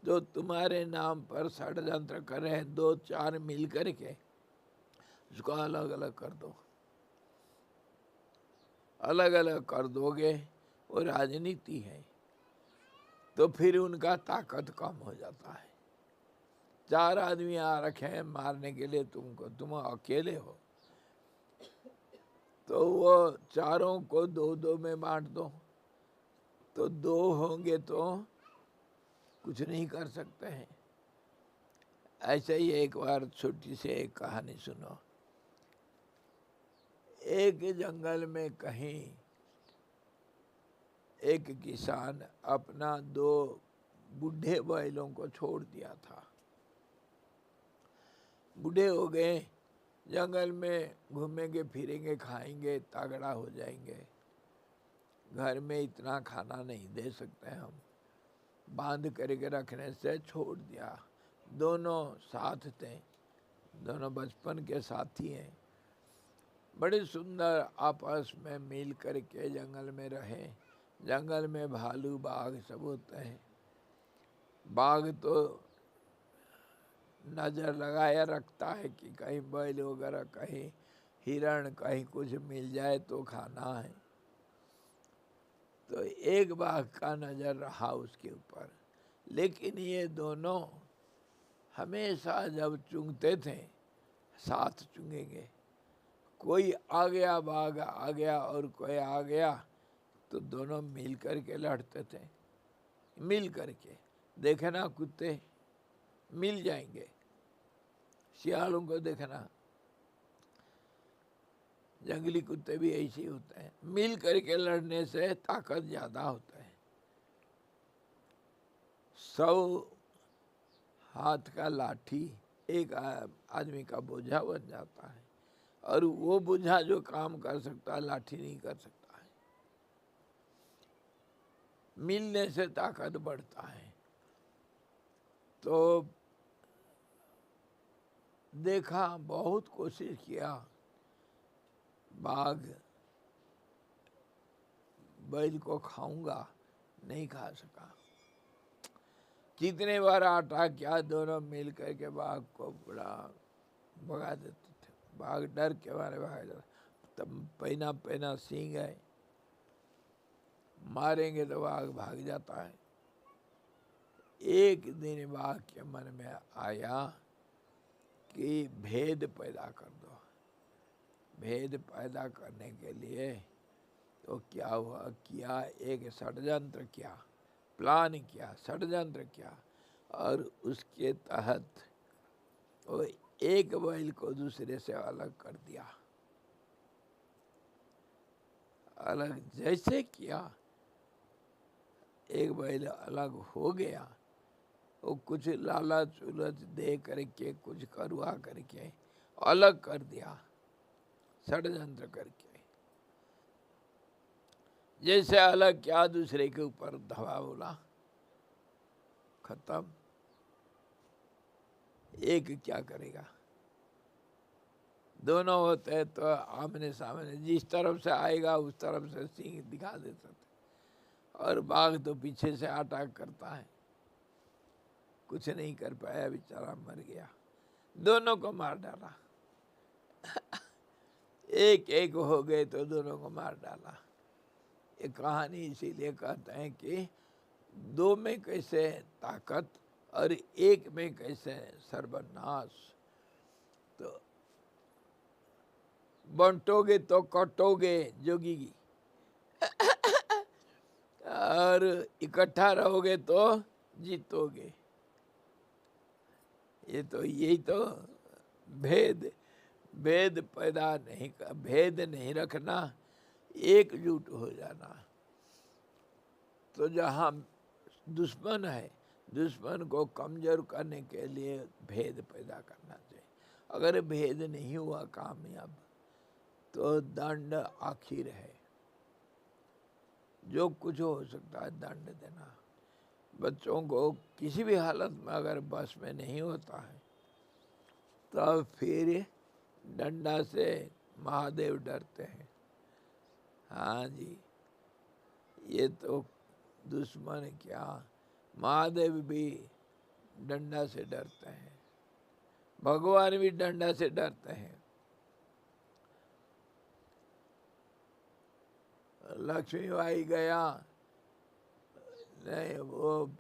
जो तुम्हारे नाम पर षड्यंत्र कर रहे हैं, दो चार मिल करके उसको अलग अलग कर दो। अलग अलग कर दोगे, वो राजनीति है, तो फिर उनका ताकत कम हो जाता है। चार आदमी आ रखे हैं मारने के लिए तुमको, तुम अकेले हो, तो वो चारों को दो दो में बांट दो, तो दो होंगे तो कुछ नहीं कर सकते हैं। ऐसे ही एक बार छोटी सी एक कहानी सुनो। एक जंगल में कहीं एक किसान अपना दो बूढ़े बैलों को छोड़ दिया था। बूढ़े हो गए, जंगल में घूमेंगे फिरेंगे, खाएंगे, तगड़ा हो जाएंगे। घर में इतना खाना नहीं दे सकते हम, बांध करके रखने से छोड़ दिया। दोनों साथ थे, दोनों बचपन के साथी हैं, बड़े सुंदर आपस में मिल करके जंगल में रहे। जंगल में भालू बाघ सब होते हैं। बाघ तो नज़र लगाया रखता है कि कहीं बैल वगैरह, कहीं हिरण, कहीं कुछ मिल जाए तो खाना है। तो एक बाघ का नज़र रहा उसके ऊपर। लेकिन ये दोनों हमेशा जब चुंगते थे साथ चुंगेंगे। कोई आ गया, बाघ आ गया और कोई आ गया, तो दोनों मिल करके लड़ते थे। मिल करके देखे ना, कुत्ते मिल जाएंगे, सियालों को देखना, जंगली कुत्ते भी ऐसे ही होते हैं। मिल करके लड़ने से ताकत ज़्यादा होता है। 100 हाथ का लाठी एक आदमी का बोझा बन जाता है, और वो बोझा जो काम कर सकता है लाठी नहीं कर सकता है। मिलने से ताकत बढ़ता है। तो देखा, बहुत कोशिश किया, बाघ बैल को खाऊंगा, नहीं खा सका। कितने बार आटा क्या, दोनों मिल करके बाघ को बड़ा भगा देते थे। बाघ डर के मारे भाग जाता। तब पहना पहना सींग है, मारेंगे तो बाघ भाग जाता है। एक दिन बाघ के मन में आया कि भेद पैदा कर दो। भेद पैदा करने के लिए तो क्या हुआ, किया एक षड्यंत्र किया, प्लान किया, षड्यंत्र किया, और उसके तहत वो एक बैल को दूसरे से अलग कर दिया। अलग जैसे किया, एक बैल अलग हो गया, वो कुछ लालच उलच दे करके, कुछ करवा करके अलग कर दिया, षड्यंत्र करके। जैसे अलग किया, दूसरे के ऊपर धवा बोला, खत्म। एक क्या करेगा, दोनों होते हैं तो आमने सामने, जिस तरफ से आएगा उस तरफ से सींग दिखा देते थे। और बाघ तो पीछे से अटैक करता है, कुछ नहीं कर पाया, बेचारा मर गया। दोनों को मार डाला। एक एक हो गए तो दोनों को मार डाला। ये कहानी इसीलिए कहते हैं कि दो में कैसे ताकत और एक में कैसे सर्वनाश। तो बंटोगे तो कटोगे जोगी, और इकट्ठा रहोगे तो जीतोगे। ये तो यही तो भेद भेद पैदा नहीं भेद नहीं रखना, एकजुट हो जाना। तो जहाँ दुश्मन है, दुश्मन को कमजोर करने के लिए भेद पैदा करना चाहिए। अगर भेद नहीं हुआ कामयाब तो दंड आखिर है, जो कुछ हो सकता है दंड देना। बच्चों को किसी भी हालत में अगर बस में नहीं होता है तो फिर डंडा से महादेव डरते हैं। हाँ जी, ये तो दुश्मन क्या, महादेव भी डंडा से डरते हैं, भगवान भी डंडा से डरते हैं। लक्ष्मी बाई गया, नहीं वो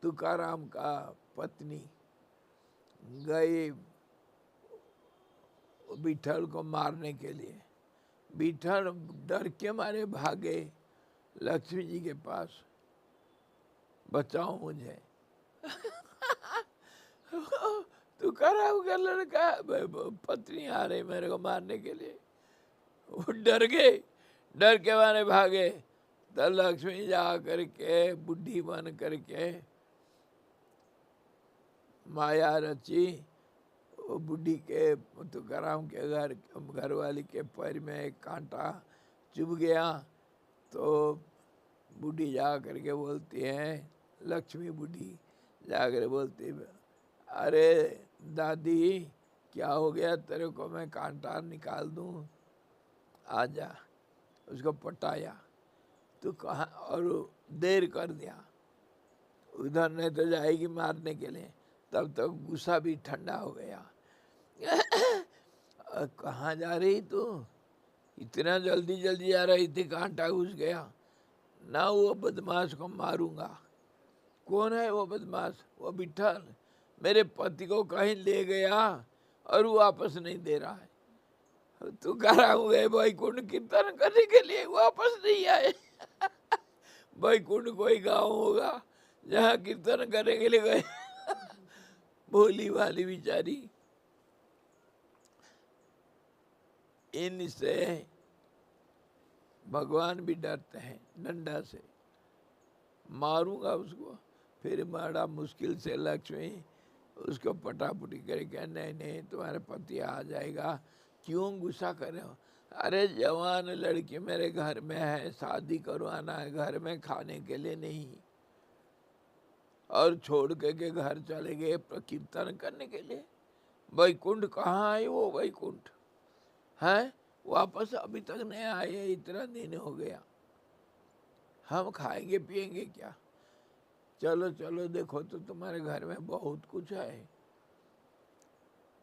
तुकाराम का पत्नी गई विठल को मारने के लिए। विठल डर के मारे भागे लक्ष्मी जी के पास, बचाओ मुझे। तुकाराम का लड़का पत्नी आ रही मेरे को मारने के लिए, वो डर गए, डर के मारे भागे। तब लक्ष्मी जा करके बुढ़ी बन करके माया रची, वो बुढ़ी के तुकाराम के घर वाली के पैर में एक कांटा चुभ गया। तो बुढ़ी जा करके बोलती है, लक्ष्मी बुढ़ी जा कर बोलती, अरे दादी क्या हो गया तेरे को, मैं कांटा निकाल दूं, आजा। उसको पटाया तो कहाँ, और देर कर दिया, उधर नहीं तो जाएगी मारने के लिए। तब तक गुस्सा भी ठंडा हो गया। कहाँ जा रही तू, इतना जल्दी जल्दी जा रही थी, कांटा घुस गया ना, वो बदमाश को मारूंगा। कौन है वो बदमाश? वो विठल, मेरे पति को कहीं ले गया और वो वापस नहीं दे रहा है। तुकाराम गए वैकुंठ कीर्तन करने के लिए, वापस नहीं आए। वैकुंठ कोई गांव होगा जहाँ कीर्तन करने के लिए गए। भोली वाली बेचारी। इनसे भगवान भी डरते हैं, डंडा से मारूंगा उसको। फिर बड़ा मुश्किल से लक्ष्मी उसको पटापुटी करके, नहीं नहीं तुम्हारे पति आ जाएगा, क्यों गुस्सा कर रहे हो? अरे जवान लड़की मेरे घर में है, शादी करवाना है, घर में खाने के लिए नहीं, और छोड़ के घर चले गए कीर्तन करने के लिए। वैकुंठ कहाँ है वो वैकुंठ है? वापस अभी तक नहीं आए, इतना दिन हो गया। हम खाएंगे पिएंगे क्या? चलो चलो देखो तो तुम्हारे घर में बहुत कुछ है।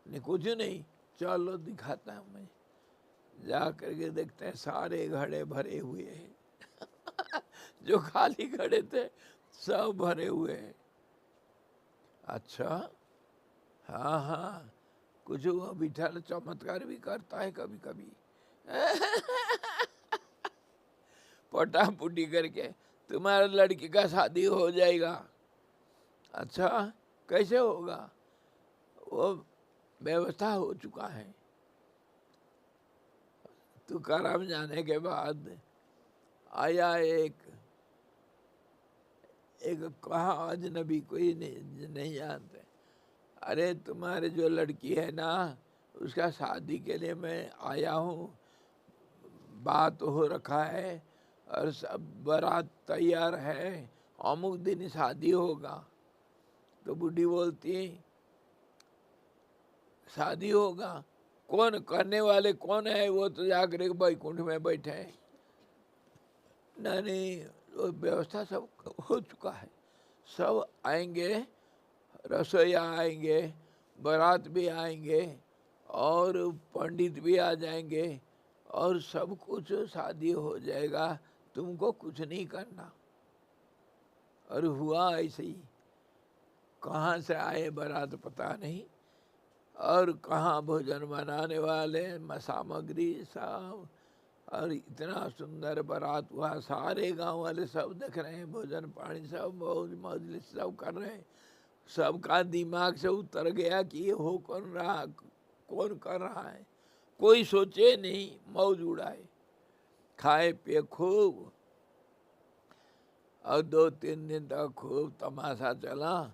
नहीं कुछ नहीं, चलो दिखाता हूँ मैं। जा करके देखते हैं सारे घड़े भरे हुए हैं। जो खाली घड़े थे सब भरे हुए हैं। अच्छा, हाँ हाँ, कुछ वो विठल चमत्कार भी करता है कभी कभी। पटापुटी करके तुम्हारे लड़की का शादी हो जाएगा। अच्छा, कैसे होगा? वो व्यवस्था हो चुका है। तुकाराम जाने के बाद आया एक कहा अजनबी, कोई नहीं जानते। अरे तुम्हारे जो लड़की है ना, उसका शादी के लिए मैं आया हूँ, बात हो रखा है और सब बारात तैयार है, अमुक दिन शादी होगा। तो बूढ़ी बोलती, शादी होगा? कौन करने वाले कौन है? वो तो जाकर वैकुंठ में बैठे हैं। नहीं, वो व्यवस्था सब हो चुका है, सब आएंगे, रसोईया आएंगे, बारात भी आएंगे और पंडित भी आ जाएंगे और सब कुछ शादी हो जाएगा, तुमको कुछ नहीं करना। और हुआ ऐसे ही। कहाँ से आए बारात पता नहीं, और कहाँ भोजन बनाने वाले सामग्री सब, और इतना सुंदर बारात हुआ। सारे गांव वाले सब देख रहे हैं, भोजन पानी सब मौज मौज सब कर रहे हैं। सबका दिमाग से उतर गया कि ये हो कौन कर रहा है। कोई सोचे नहीं, मौज उड़ाए, खाए पिए खूब, और 2-3 दिन तक खूब तमाशा चला।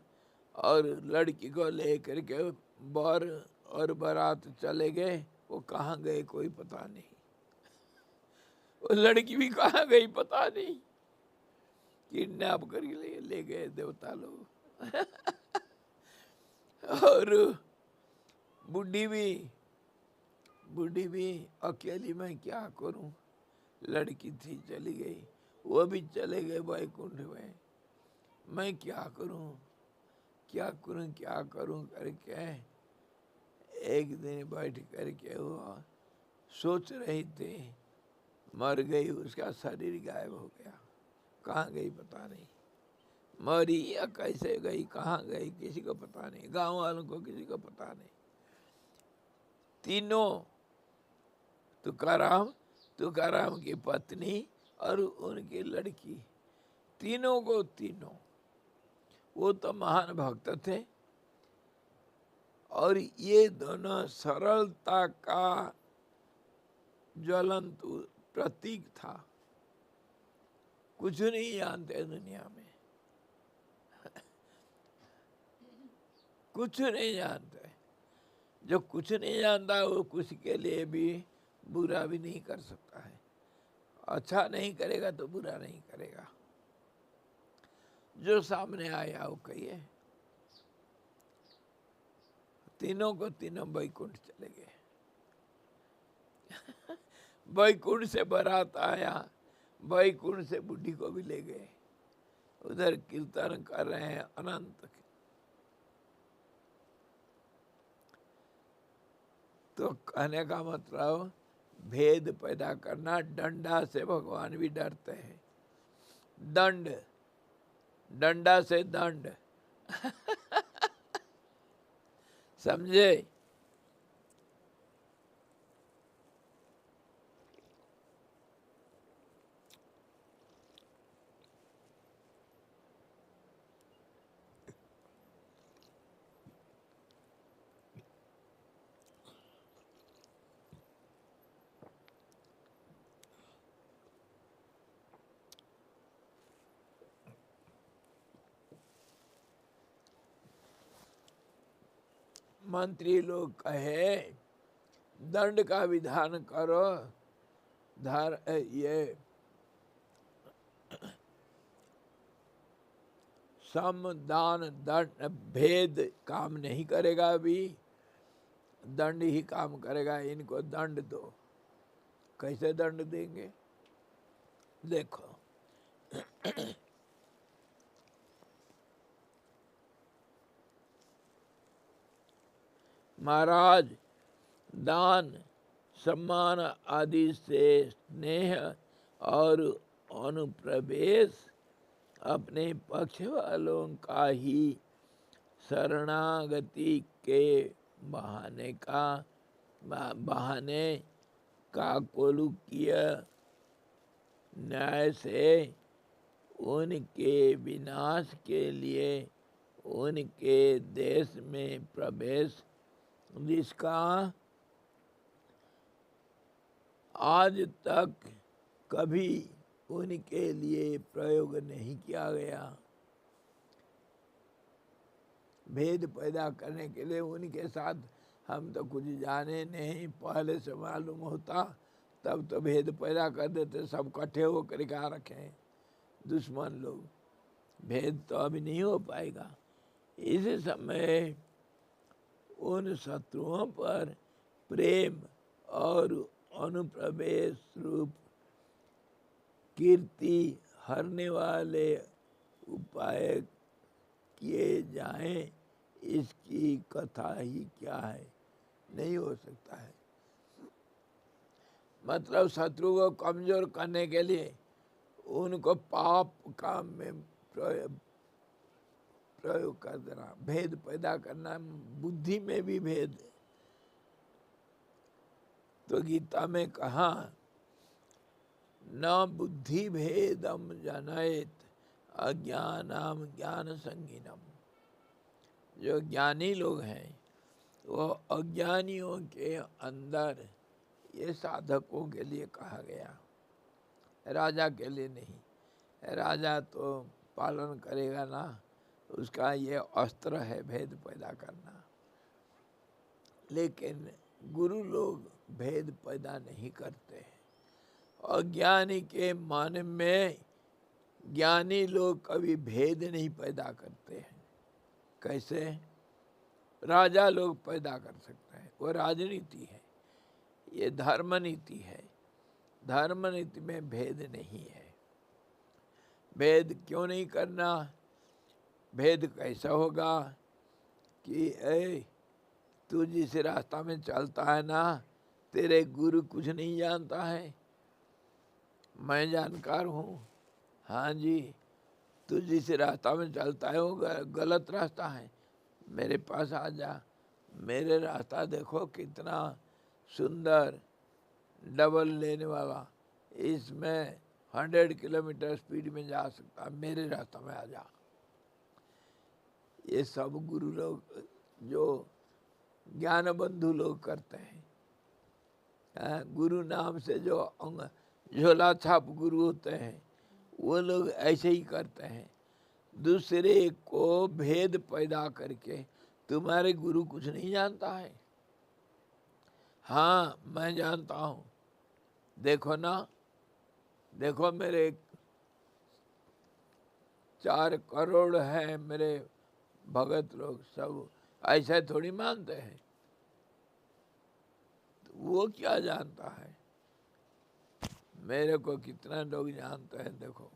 और लड़की को लेकर के बर और बारात चले गए। वो कहाँ गए कोई पता नहीं, वो लड़की भी कहाँ गई पता नहीं, किडनैप कर ले गए देवता लोग। और बूढ़ी भी अकेली, मैं क्या करूं, लड़की थी चली गई, वो भी चले गए वैकुंठ में, मैं क्या करूं करके एक दिन बैठ करके वो सोच रही थी, मर गई, उसका शरीर गायब हो गया, कहाँ गई पता नहीं, मरी या कैसे गई, कहाँ गई किसी को पता नहीं, गांव वालों को किसी को पता नहीं। तीनों तुकाराम की पत्नी और उनकी लड़की, तीनों वो तो महान भक्त थे, और ये दोनों सरलता का ज्वलंत प्रतीक था। कुछ नहीं जानते दुनिया में, कुछ नहीं जानते। जो कुछ नहीं जानता वो कुछ के लिए भी बुरा भी नहीं कर सकता है। अच्छा नहीं करेगा तो बुरा नहीं करेगा, जो सामने आया वो कहिए। तीनों को तीनों वैकुंठ चले गए। वैकुंठ से बारात आया, वैकुंठ से बुढ़ी को भी ले गए, उधर कीर्तन कर रहे हैं अनंत। तो कहने का मतलब भेद पैदा करना, डंडा से भगवान भी डरते हैं, डंडा से दंड। समझे? मंत्री लोग कहे दंड का विधान करो, ये सम दान दंड भेद काम नहीं करेगा, अभी दंड ही काम करेगा, इनको दंड दो। कैसे दंड देंगे? देखो, महाराज, दान सम्मान आदि से स्नेह और अनुप्रवेश अपने पक्ष वालों का ही शरणागति के बहाने का कोलुकीय न्याय से उनके विनाश के लिए उनके देश में प्रवेश, जिसका आज तक कभी उनके लिए प्रयोग नहीं किया गया। भेद पैदा करने के लिए उनके साथ हम तो कुछ जाने नहीं, पहले से मालूम होता तब तो भेद पैदा कर देते, सब इकट्ठे होकर क्या रखें दुश्मन लोग, भेद तो अभी नहीं हो पाएगा। इस समय उन शत्रुओं पर प्रेम और अनुप्रवेश रूप कीर्ति हरने वाले उपाय किए जाएं, इसकी कथा ही क्या है, नहीं हो सकता है। मतलब शत्रु को कमजोर करने के लिए उनको पाप काम में प्रयोग कर देना, भेद पैदा करना, बुद्धि में भी भेद। तो गीता में कहा, न बुद्धि भेदम जनयेत अज्ञानम ज्ञान संगीनम। जो ज्ञानी लोग हैं वो अज्ञानियों के अंदर ये साधकों के लिए कहा गया, राजा के लिए नहीं। राजा तो पालन करेगा ना, उसका ये अस्त्र है भेद पैदा करना। लेकिन गुरु लोग भेद पैदा नहीं करते हैं। अज्ञानी के मन में ज्ञानी लोग कभी भेद नहीं पैदा करते हैं। कैसे? राजा लोग पैदा कर सकते हैं, वो राजनीति है, ये धर्म नीति है। धर्म नीति में भेद नहीं है। भेद क्यों नहीं करना? भेद कैसा होगा कि तू जिस रास्ता में चलता है ना, तेरे गुरु कुछ नहीं जानता है, मैं जानकार हूँ। हाँ जी, तू जिस रास्ता में चलता है वो गलत रास्ता है, मेरे पास आ जा। मेरे रास्ता देखो कितना सुंदर, डबल लेने वाला, इसमें 100 किलोमीटर स्पीड में जा सकता है, मेरे रास्ता में आ जा। ये सब गुरु लोग, जो ज्ञान बंधु लोग करते हैं। गुरु नाम से जो झोला छाप गुरु होते हैं, वो लोग ऐसे ही करते हैं, दूसरे को भेद पैदा करके। तुम्हारे गुरु कुछ नहीं जानता है? हाँ मैं जानता हूँ, देखो ना, देखो मेरे 4 करोड़ हैं मेरे भगत लोग, सब ऐसा थोड़ी मानते हैं। तो वो क्या जानता है? मेरे को कितना लोग जानते हैं, देखो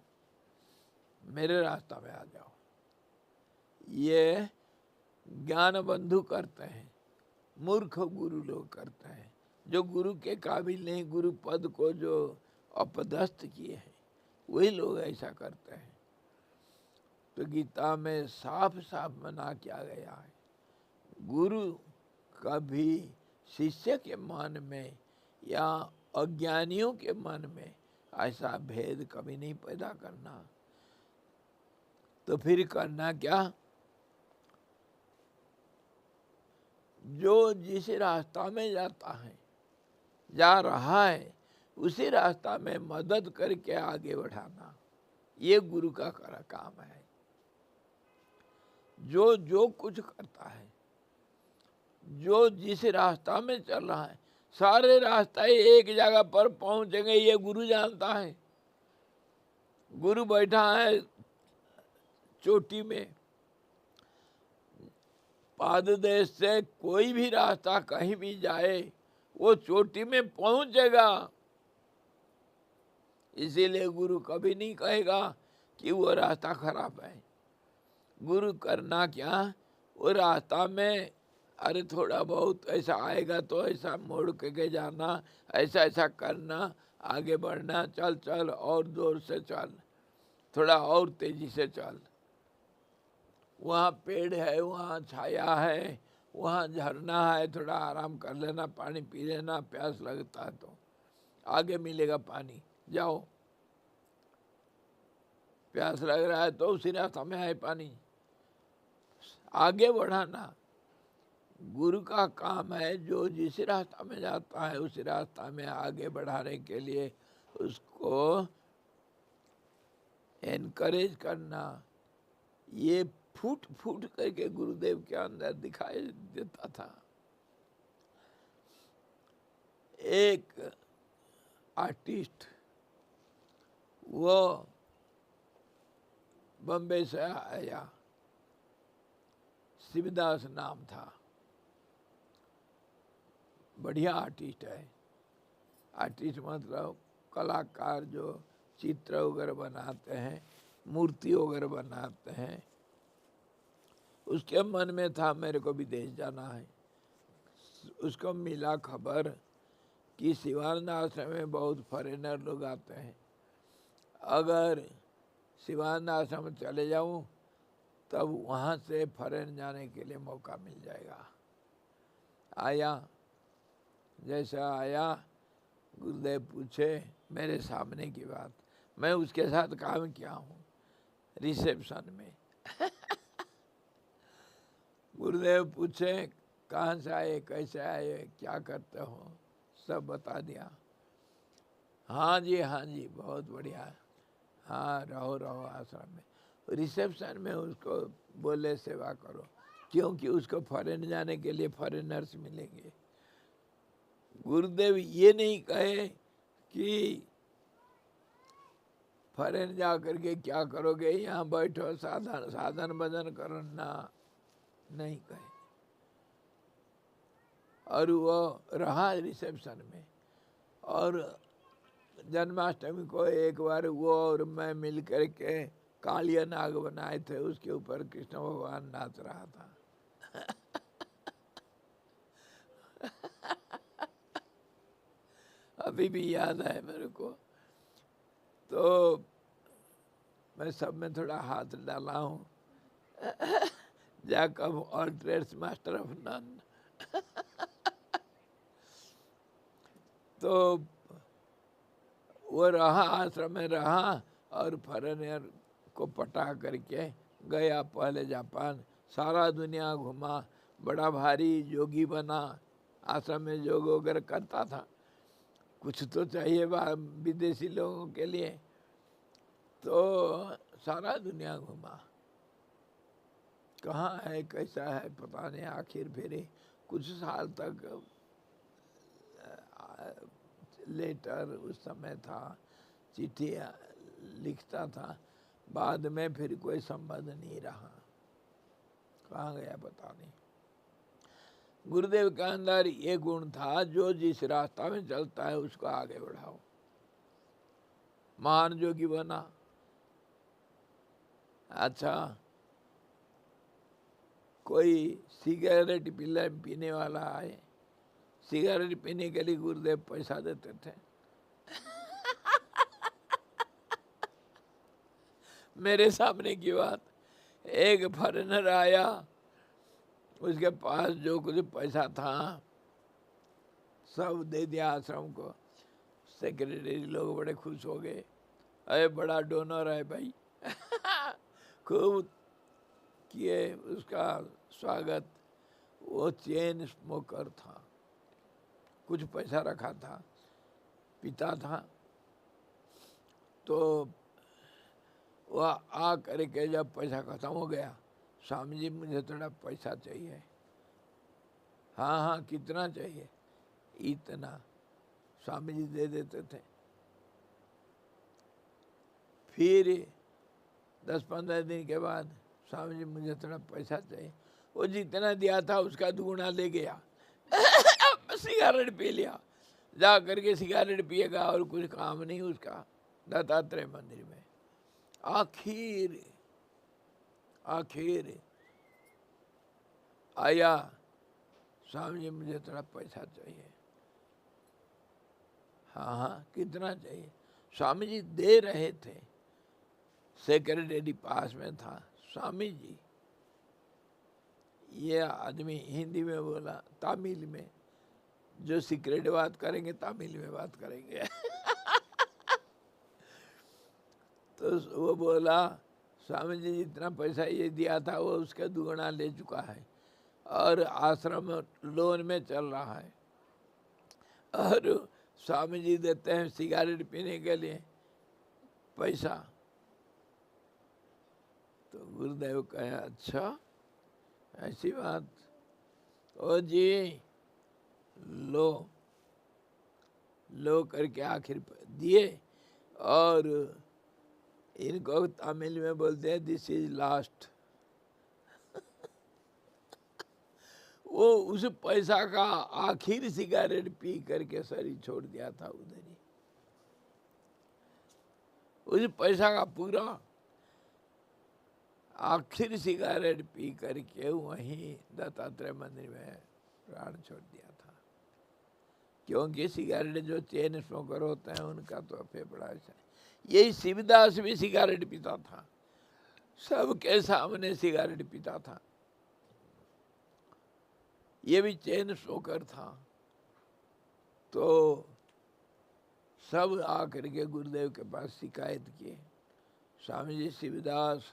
मेरे रास्ता में आ जाओ। ये ज्ञान बंधु करते हैं, मूर्ख गुरु लोग करते हैं, जो गुरु के काबिल नहीं, गुरु पद को जो अपदस्थ किए हैं, वही लोग ऐसा करते हैं। तो गीता में साफ साफ मना किया गया है, गुरु कभी शिष्य के मन में या अज्ञानियों के मन में ऐसा भेद कभी नहीं पैदा करना। तो फिर करना क्या? जो जिस रास्ता में जाता है, जा रहा है, उसी रास्ता में मदद करके आगे बढ़ाना, ये गुरु का काम है। जो कुछ करता है, जो जिस रास्ता में चल रहा है, सारे रास्ता एक जगह पर पहुंचेंगे, ये गुरु जानता है। गुरु बैठा है चोटी में, पाददेश से कोई भी रास्ता कहीं भी जाए वो चोटी में पहुंचेगा। इसीलिए गुरु कभी नहीं कहेगा कि वो रास्ता खराब है। गुरु करना क्या, वो रास्ता में अरे थोड़ा बहुत ऐसा आएगा तो ऐसा मोड़ के जाना, ऐसा ऐसा करना, आगे बढ़ना, चल चल और जोर से चल, थोड़ा और तेजी से चल, वहाँ पेड़ है, वहाँ छाया है, वहाँ झरना है, थोड़ा आराम कर लेना, पानी पी लेना, प्यास लगता है तो आगे मिलेगा पानी, जाओ। प्यास लग रहा है तो उसी रास्ता में है पानी, आगे बढ़ाना। गुरु का काम है, जो जिस रास्ता में जाता है उस रास्ता में आगे बढ़ाने के लिए उसको एनकरेज करना। ये फूट फूट करके गुरुदेव के अंदर दिखाई देता था। एक आर्टिस्ट, वो बम्बे से आया, शिवदास नाम था, बढ़िया आर्टिस्ट है। आर्टिस्ट मतलब कलाकार जो चित्र वगैरह बनाते हैं, मूर्ति वगैरह बनाते हैं। उसके मन में था मेरे को विदेश जाना है। उसको मिला खबर कि शिवानंद आश्रम में बहुत फॉरेनर लोग आते हैं, अगर शिवानंद आश्रम में चले जाऊं तब वहाँ से फॉरेन जाने के लिए मौका मिल जाएगा। आया, जैसा आया गुरुदेव पूछे मेरे सामने की बात, मैं उसके साथ काम किया हूँ रिसेप्शन में। गुरुदेव पूछे कहाँ से आए, कैसे आए, क्या करते हो, सब बता दिया। हाँ जी बहुत बढ़िया, हाँ रहो रहो आश्रम में। रिसेप्शन में उसको बोले सेवा करो, क्योंकि उसको फॉरेन जाने के लिए फॉरेनर्स मिलेंगे। गुरुदेव ये नहीं कहे कि फॉरेन जा करके क्या करोगे, यहाँ बैठो साधन साधन भजन करो, ना नहीं कहे। और वो रहा रिसेप्शन में। और जन्माष्टमी को एक बार वो और मैं मिल कर के कालिया नाग बनाए थे, उसके ऊपर कृष्ण भगवान नाच रहा था। अभी भी याद है मेरे को। तो मैं सब में थोड़ा हाथ डाला हूँ। जैकब और ट्रेड्स मास्टर ऑफ नन। तो वो रहा, आश्रम में रहा और फॉरेनर को पटा करके गया पहले जापान, सारा दुनिया घुमा, बड़ा भारी योगी बना, आश्रम में योग वगैरह करता था। कुछ तो चाहिए विदेशी लोगों के लिए, तो सारा दुनिया घुमा। कहाँ है कैसा है पता नहीं, आखिर फिर कुछ साल तक लेटर उस समय था, चिट्ठी लिखता था, बाद में फिर कोई संबंध नहीं रहा, कहाँ गया पता नहीं। गुरुदेव के अंदर ये गुण था, जो जिस रास्ता में चलता है उसको आगे बढ़ाओ। महान जोगी बना। अच्छा, कोई सिगरेट पीने वाला आए, सिगरेट पीने के लिए गुरुदेव पैसा देते थे। मेरे सामने की बात, एक फॉरेनर आया, उसके पास जो कुछ पैसा था सब दे दिया आश्रम को। सेक्रेटरी लोग बड़े खुश हो गए, अरे बड़ा डोनर है भाई। खूब किए उसका स्वागत। वो चेन स्मोकर था, कुछ पैसा रखा था, पीता था। तो वह आ करके जब पैसा खत्म हो गया, स्वामी जी मुझे थोड़ा पैसा चाहिए। हाँ हाँ कितना चाहिए? इतना। स्वामी जी दे देते थे। फिर 10-15 दिन के बाद, स्वामी जी मुझे थोड़ा पैसा चाहिए। वो जितना दिया था उसका दुगुना ले गया। सिगरेट पी लिया, जा करके सिगरेट पिएगा और कुछ काम नहीं उसका दत्तात्रेय मंदिर में। आखिर आया, स्वामी जी मुझे थोड़ा पैसा चाहिए। हाँ हाँ कितना चाहिए? स्वामी जी दे रहे थे, सेक्रेटरी पास में था। स्वामी जी, ये आदमी हिंदी में बोला, तमिल में, जो सीक्रेट बात करेंगे तमिल में बात करेंगे। तो वो बोला, स्वामी जी जितना पैसा ये दिया था वो उसका दुगना ले चुका है, और आश्रम लोन में चल रहा है, और स्वामी जी देते हैं सिगरेट पीने के लिए पैसा। तो गुरुदेव कहे, अच्छा ऐसी बात? ओ जी लो करके आखिर दिए, और इनको तमिल में बोलते हैं दिस इज लास्ट। वो उस पैसा का आखिर सिगरेट पी करके शरीर छोड़ दिया था उधर ही। उस पैसा का पूरा आखिर सिगरेट पी करके वहीं दत्तात्रेय मंदिर में प्राण छोड़ दिया था। क्योंकि सिगरेट जो चेन स्मोकर होते हैं उनका तो फेफड़ा ऐसा। यही शिवदास भी सिगरेट पीता था, सबके सामने सिगरेट पीता था। ये भी चेन स्मोकर था। तो सब आकर के गुरुदेव के पास शिकायत किए, स्वामी जी शिवदास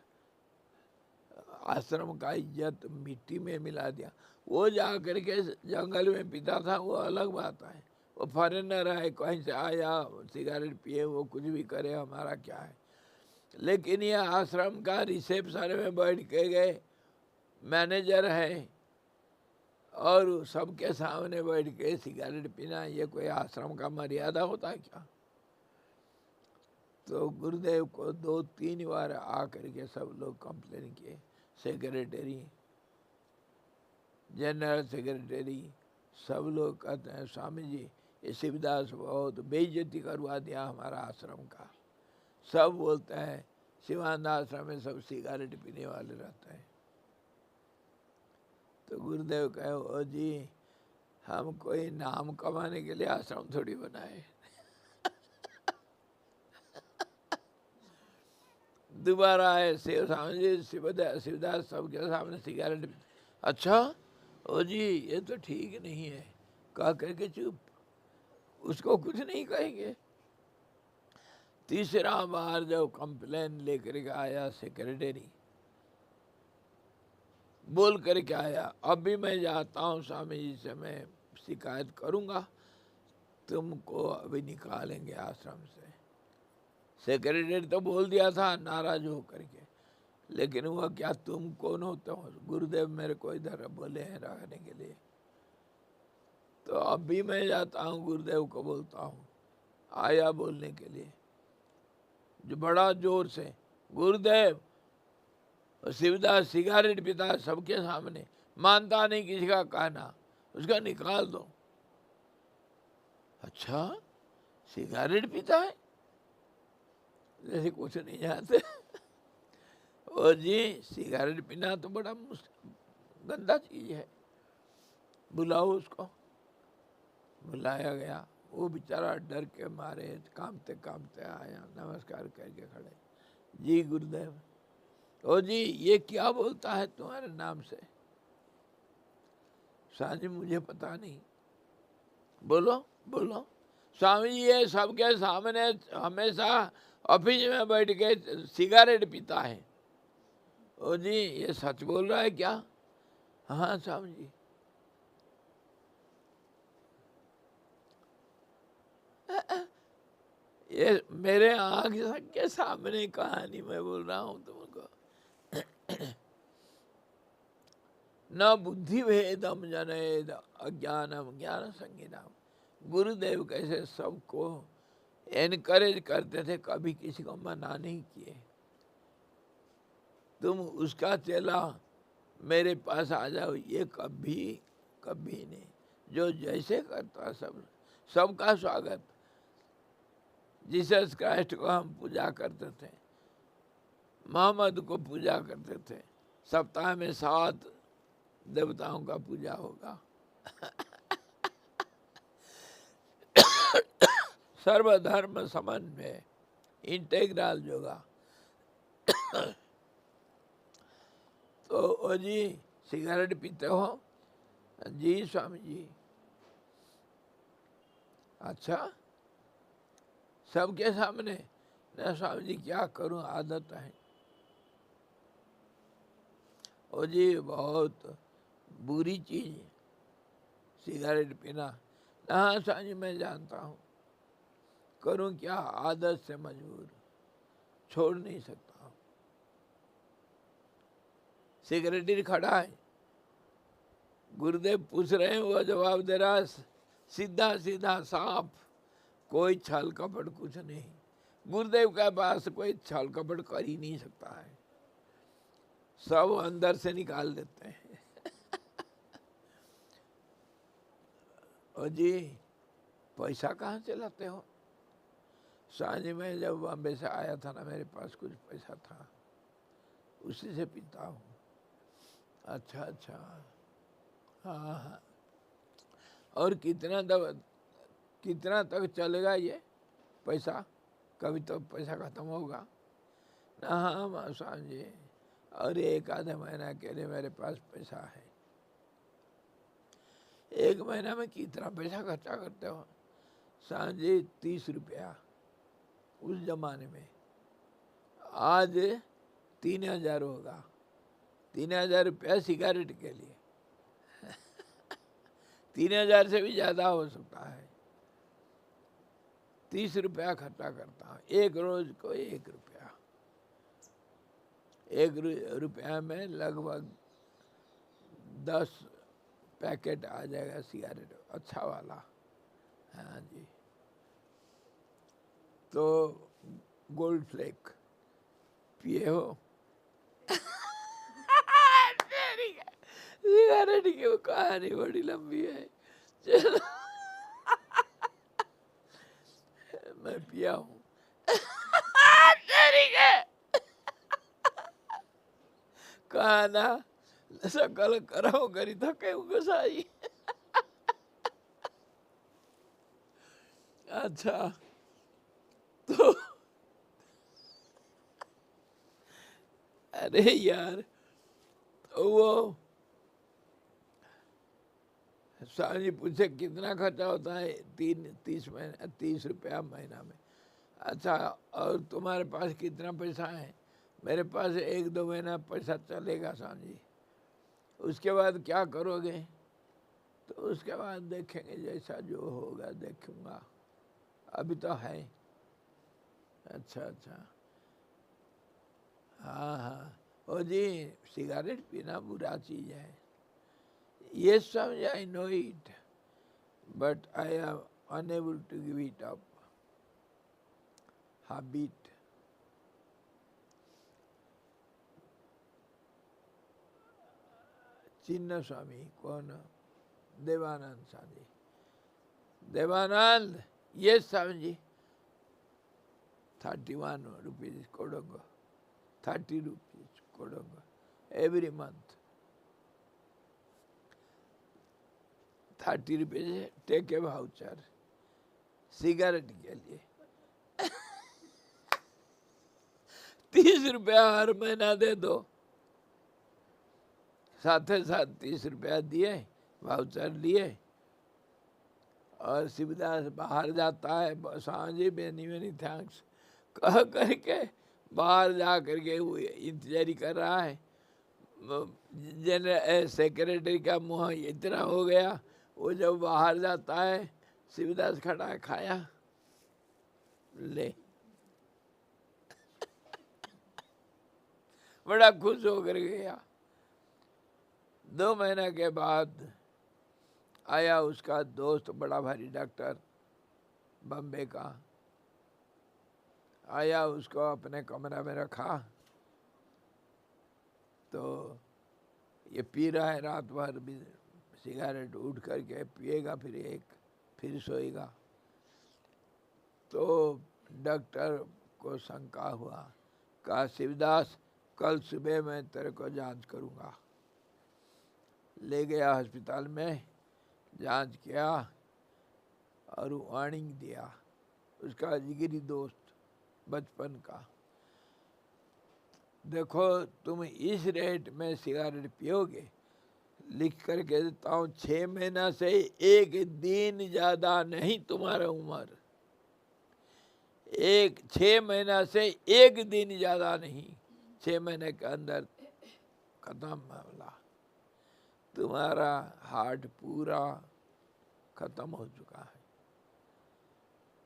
आश्रम का इज्जत मिट्टी में मिला दिया। वो जा कर के जंगल में पीता था, वो अलग बात है। वो फॉरेनर है, कहीं से आया, सिगरेट पिए, वो कुछ भी करे, हमारा क्या है। लेकिन ये आश्रम का रिसेप्शन में बैठ के गए, मैनेजर है, और सबके सामने बैठ के सिगरेट पीना, ये कोई आश्रम का मर्यादा होता है क्या? तो गुरुदेव को 2-3 बार आकर के सब लोग कंप्लेन किए, सेक्रेटरी, जनरल सेक्रेटरी, सब लोग कहते हैं स्वामी जी ये शिवदास बहुत बेइज्जती करवा दिया हमारा आश्रम का। सब बोलते हैं शिवानंद आश्रम में सब सिगरेट पीने वाले रहते हैं। तो गुरुदेव कहे, ओ जी हम कोई नाम कमाने के लिए आश्रम थोड़ी बनाए। दोबारा आए शिव स्वामी जी, शिवदास सबके सामने सिगरेट, अच्छा ओ जी ये तो ठीक नहीं है, कह करके चुप, उसको कुछ नहीं कहेंगे। तीसरा बार जब कंप्लेन लेकर के आया सेक्रेटरी, बोल कर के आया, अभी मैं जाता हूँ स्वामी जी से, मैं शिकायत करूँगा, तुमको अभी निकालेंगे आश्रम से। सेक्रेटरी तो बोल दिया था नाराज हो करके, लेकिन वह क्या, तुम कौन होते हो? गुरुदेव मेरे को इधर बोले हैं रहने के लिए। तो अभी मैं जाता हूँ गुरुदेव को बोलता हूँ, आया बोलने के लिए, जो बड़ा जोर से, गुरुदेव शिवदास सिगरेट पीता है सबके सामने, मानता नहीं किसी का कहना, उसका निकाल दो। अच्छा सिगरेट पीता है, जैसे कुछ नहीं जानते। और जी सिगरेट पीना तो बड़ा गंदा चीज है, बुलाओ उसको। बुलाया गया, वो बेचारा डर के मारे कांपते कांपते आया, नमस्कार करके खड़े, जी गुरुदेव। ओ जी ये क्या बोलता है तुम्हारे नाम से? स्वामी मुझे पता नहीं, बोलो बोलो। स्वामी जी ये सबके सामने हमेशा ऑफिस में बैठ के सिगरेट पीता है। ओ जी ये सच बोल रहा है क्या? हाँ स्वामी जी। ये मेरे आँख के सामने कहानी मैं बोल रहा हूँ तुमको। न बुद्धि भेदम जनेद अज्ञानम ज्ञान संगीनम। गुरुदेव कैसे सबको एनकरेज करते थे, कभी किसी को मना नहीं किए। तुम उसका चेला मेरे पास आ जाओ, ये कभी कभी नहीं। जो जैसे करता सबका स्वागत। जीसस क्राइस्ट को हम पूजा करते थे, मोहम्मद को पूजा करते थे, सप्ताह में 7 देवताओं का पूजा होगा। सर्वधर्म समन्वय, इंटेग्रल योगा। तो ओ जी सिगरेट पीते हो? जी स्वामी जी। अच्छा सबके सामने? न स्वामी जी क्या करूं, आदत है। ओ जी बहुत बुरी चीज सिगरेट पीना। हाँ स्वामी जी मैं जानता हूँ, करूं क्या, आदत से मजबूर, छोड़ नहीं सकता हूँ। सेक्रेटरी खड़ा है, गुरुदेव पूछ रहे हैं, वो जवाब दे रहा है सीधा सीधा साफ, कोई छल कपट कुछ नहीं। गुरुदेव के पास कोई छल कपट कर ही नहीं सकता है, सब अंदर से निकाल देते हैं। और जी पैसा कहाँ से लाते हो? सांझ में जब बॉम्बे से आया था ना, मेरे पास कुछ पैसा था, उसी से पीता हूँ। अच्छा अच्छा, हाँ हाँ। और कितना तक चलेगा ये पैसा? कभी तो पैसा खत्म होगा ना। हाँ स्वामी जी, और 1 आधे महीना के लिए मेरे पास पैसा है। 1 महीना में कितना पैसा खर्चा करते हो? स्वामी जी 30 रुपया उस जमाने में, आज 3000 होगा। 3,000 रुपया सिगरेट के लिए। 3,000 से भी ज़्यादा हो सकता है। 30 रुपया खर्चा करता हूँ एक रोज को। 1 रुपया, 1 रुपया में लगभग 10 पैकेट आ जाएगा सिगरेट, अच्छा वाला। हाँ जी। तो गोल्ड फ्लेक पिए हो? सिगरेट की वो कहानी बड़ी लंबी है, चलो मैं पिया हूँ। कहा ना सकल कराओ करी थके गोसाई। अच्छा, तो अरे यार, तो वो स्वामी जी पूछे कितना खर्चा होता है? 30 रुपया महीना में। अच्छा, और तुम्हारे पास कितना पैसा है? मेरे पास 1-2 महीना पैसा चलेगा स्वामी जी, उसके बाद क्या करोगे? तो उसके बाद देखेंगे, जैसा जो होगा देखूंगा, अभी तो है। अच्छा अच्छा, हाँ हाँ। ओ जी, सिगरेट पीना बुरा चीज़ है, ये समझ, I know it, but I am unable to give it up. Habit. चिन्ह स्वामी कौन? देवानंद स्वामी। देवानंद, ये स्वामी जी, 31 rupees कोडोंगो, 30 rupees कोडोंगो every month. 30 rupees take a voucher cigarette के लिए। 30 रुपया हर महीना दे दो, साथ 30 रुपया दिए, वाउचर लिए, और शिवदास बाहर जाता है, स्वामी मेनी मेनी थैंक्स कह करके बाहर जा करके वो इंतजारी कर रहा है। सेक्रेटरी का मुँह इतना हो गया, वो जब बाहर जाता है, शिवदास खड़ा है, खाया ले। बड़ा खुश होकर गया। 2 महीने के बाद आया उसका दोस्त, बड़ा भारी डॉक्टर बम्बे का, आया, उसको अपने कमरा में रखा, तो ये पी रहा है रात भर भी सिगरेट, उठ करके पिएगा, फिर सोएगा। तो डॉक्टर को शंका हुआ, कहा शिवदास कल सुबह मैं तेरे को जांच करूंगा। ले गया अस्पताल में, जांच किया और वार्निंग दिया। उसका जिगरी दोस्त बचपन का, देखो तुम इस रेट में सिगरेट पियोगे, लिख करके देता हूँ, 6 महीना से 1 दिन ज़्यादा नहीं तुम्हारा उम्र, 6 महीना से 1 दिन ज़्यादा नहीं, 6 महीने के अंदर खत्म मामला, तुम्हारा हार्ट पूरा खत्म हो चुका है।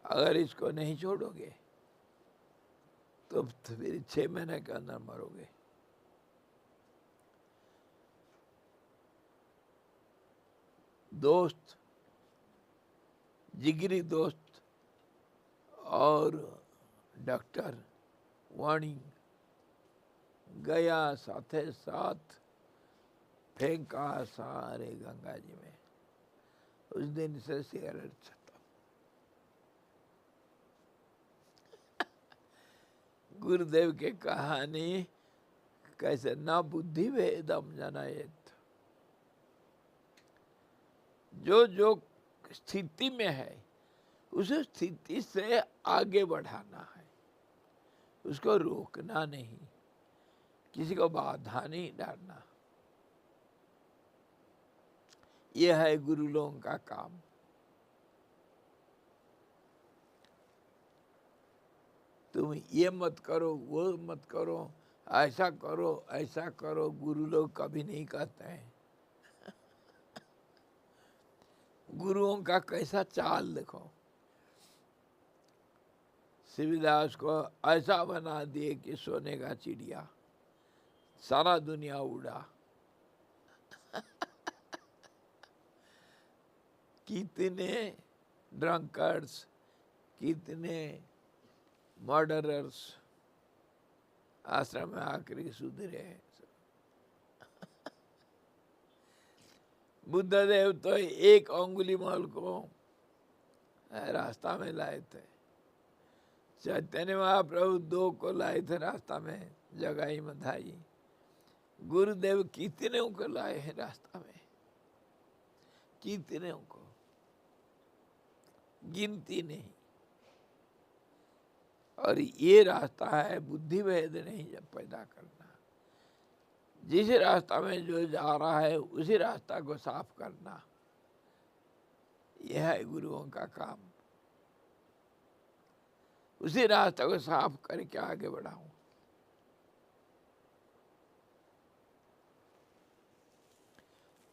अगर इसको नहीं छोड़ोगे तो फिर 6 महीने के अंदर मरोगे। दोस्त, जिगरी दोस्त और डॉक्टर, वार्निंग, गया साथे साथ, फेंका सारे गंगा जी में। उस दिन से सिगरेट खत्म। गुरुदेव के कहानी कैसे, ना बुद्धि भेदम जनायत, जो जो स्थिति में है उस स्थिति से आगे बढ़ाना है, उसको रोकना नहीं, किसी को बाधा नहीं डालना। यह है गुरु लोगों का काम। तुम ये मत करो, वो मत करो, ऐसा करो गुरु लोग कभी नहीं कहते हैं। गुरुओं का कैसा चाल देखो, शिवदास को ऐसा बना दिए कि सोने का चिड़िया, सारा दुनिया उड़ा। कितने ड्रंकर्स, कितने मर्डरर्स आश्रम में आकर सुधरे हैं। बुद्धदेव तो एक अंगुली माल को रास्ता में लाए थे, चैतन्य महाप्रभु 2 को लाए थे रास्ता में, जगाई मधाई। गुरुदेव कितने को लाए हैं रास्ता में, कितने को, गिनती नहीं। और ये रास्ता है बुद्धि भेद नहीं जब पैदा करना। जिस रास्ता में जो जा रहा है उसी रास्ता को साफ करना, यह है गुरुओं का काम। उसी रास्ते को साफ करके आगे बढ़ाऊं।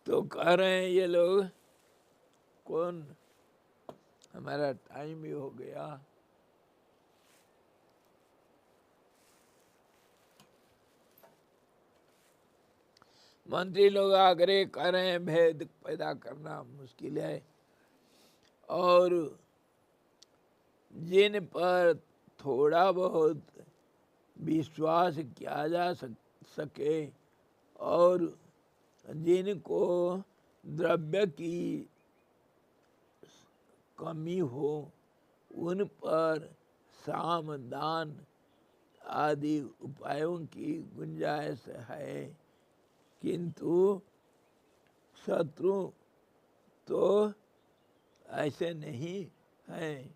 तो कह रहे हैं ये लोग, कौन, हमारा टाइम भी हो गया। मंत्री लोग आग्रह कर रहे हैं भेद पैदा करना मुश्किल है, और जिन पर थोड़ा बहुत विश्वास किया जा सके और जिनको द्रव्य की कमी हो, उन पर साम दान आदि उपायों की गुंजाइश है, किंतु शत्रु तो ऐसे नहीं हैं।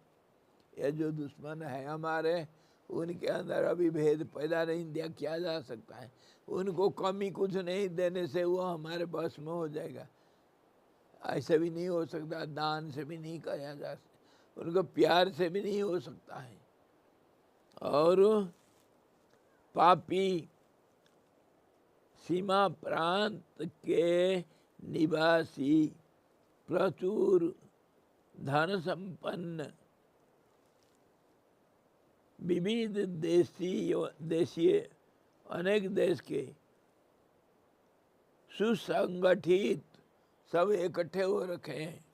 ये जो दुश्मन है हमारे, उनके अंदर अभी भेद पैदा नहीं दिया किया जा सकता है। उनको कमी कुछ नहीं देने से वो हमारे बस में हो जाएगा, ऐसे भी नहीं हो सकता। दान से भी नहीं किया जा सकता, उनको प्यार से भी नहीं हो सकता है। और पापी सीमा प्रांत के निवासी प्रचुर धन संपन्न विविध देशीय अनेक देश के सुसंगठित सब इकट्ठे हो रखे हैं।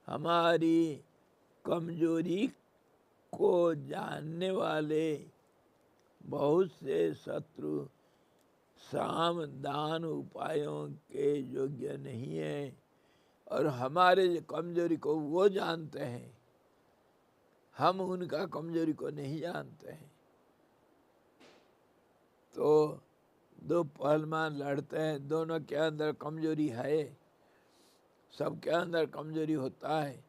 हमारी कमजोरी को जानने वाले बहुत से शत्रु साम दान उपायों के योग्य नहीं है, और हमारे कमजोरी को वो जानते हैं, हम उनका कमजोरी को नहीं जानते हैं। तो दो पहलवान लड़ते हैं, दोनों के अंदर कमजोरी है, सबके अंदर कमजोरी होता है,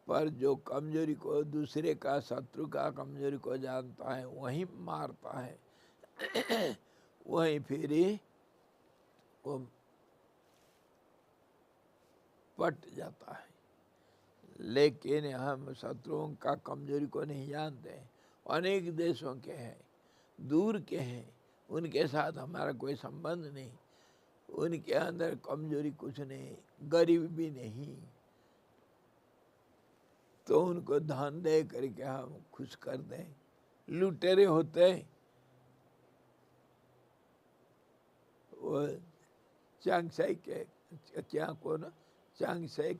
पर जो कमजोरी को दूसरे का, शत्रु का कमजोरी को जानता है वही मारता है। वही फिर वो पट जाता है। लेकिन हम शत्रुओं का कमजोरी को नहीं जानते हैं। अनेक देशों के हैं, दूर के हैं, उनके साथ हमारा कोई संबंध नहीं, उनके अंदर कमजोरी कुछ नहीं, गरीब भी नहीं, तो उनको धन दे करके हम खुश कर दें। लुटेरे होते वो चांगसाई के, क्या को ना, चांगसाई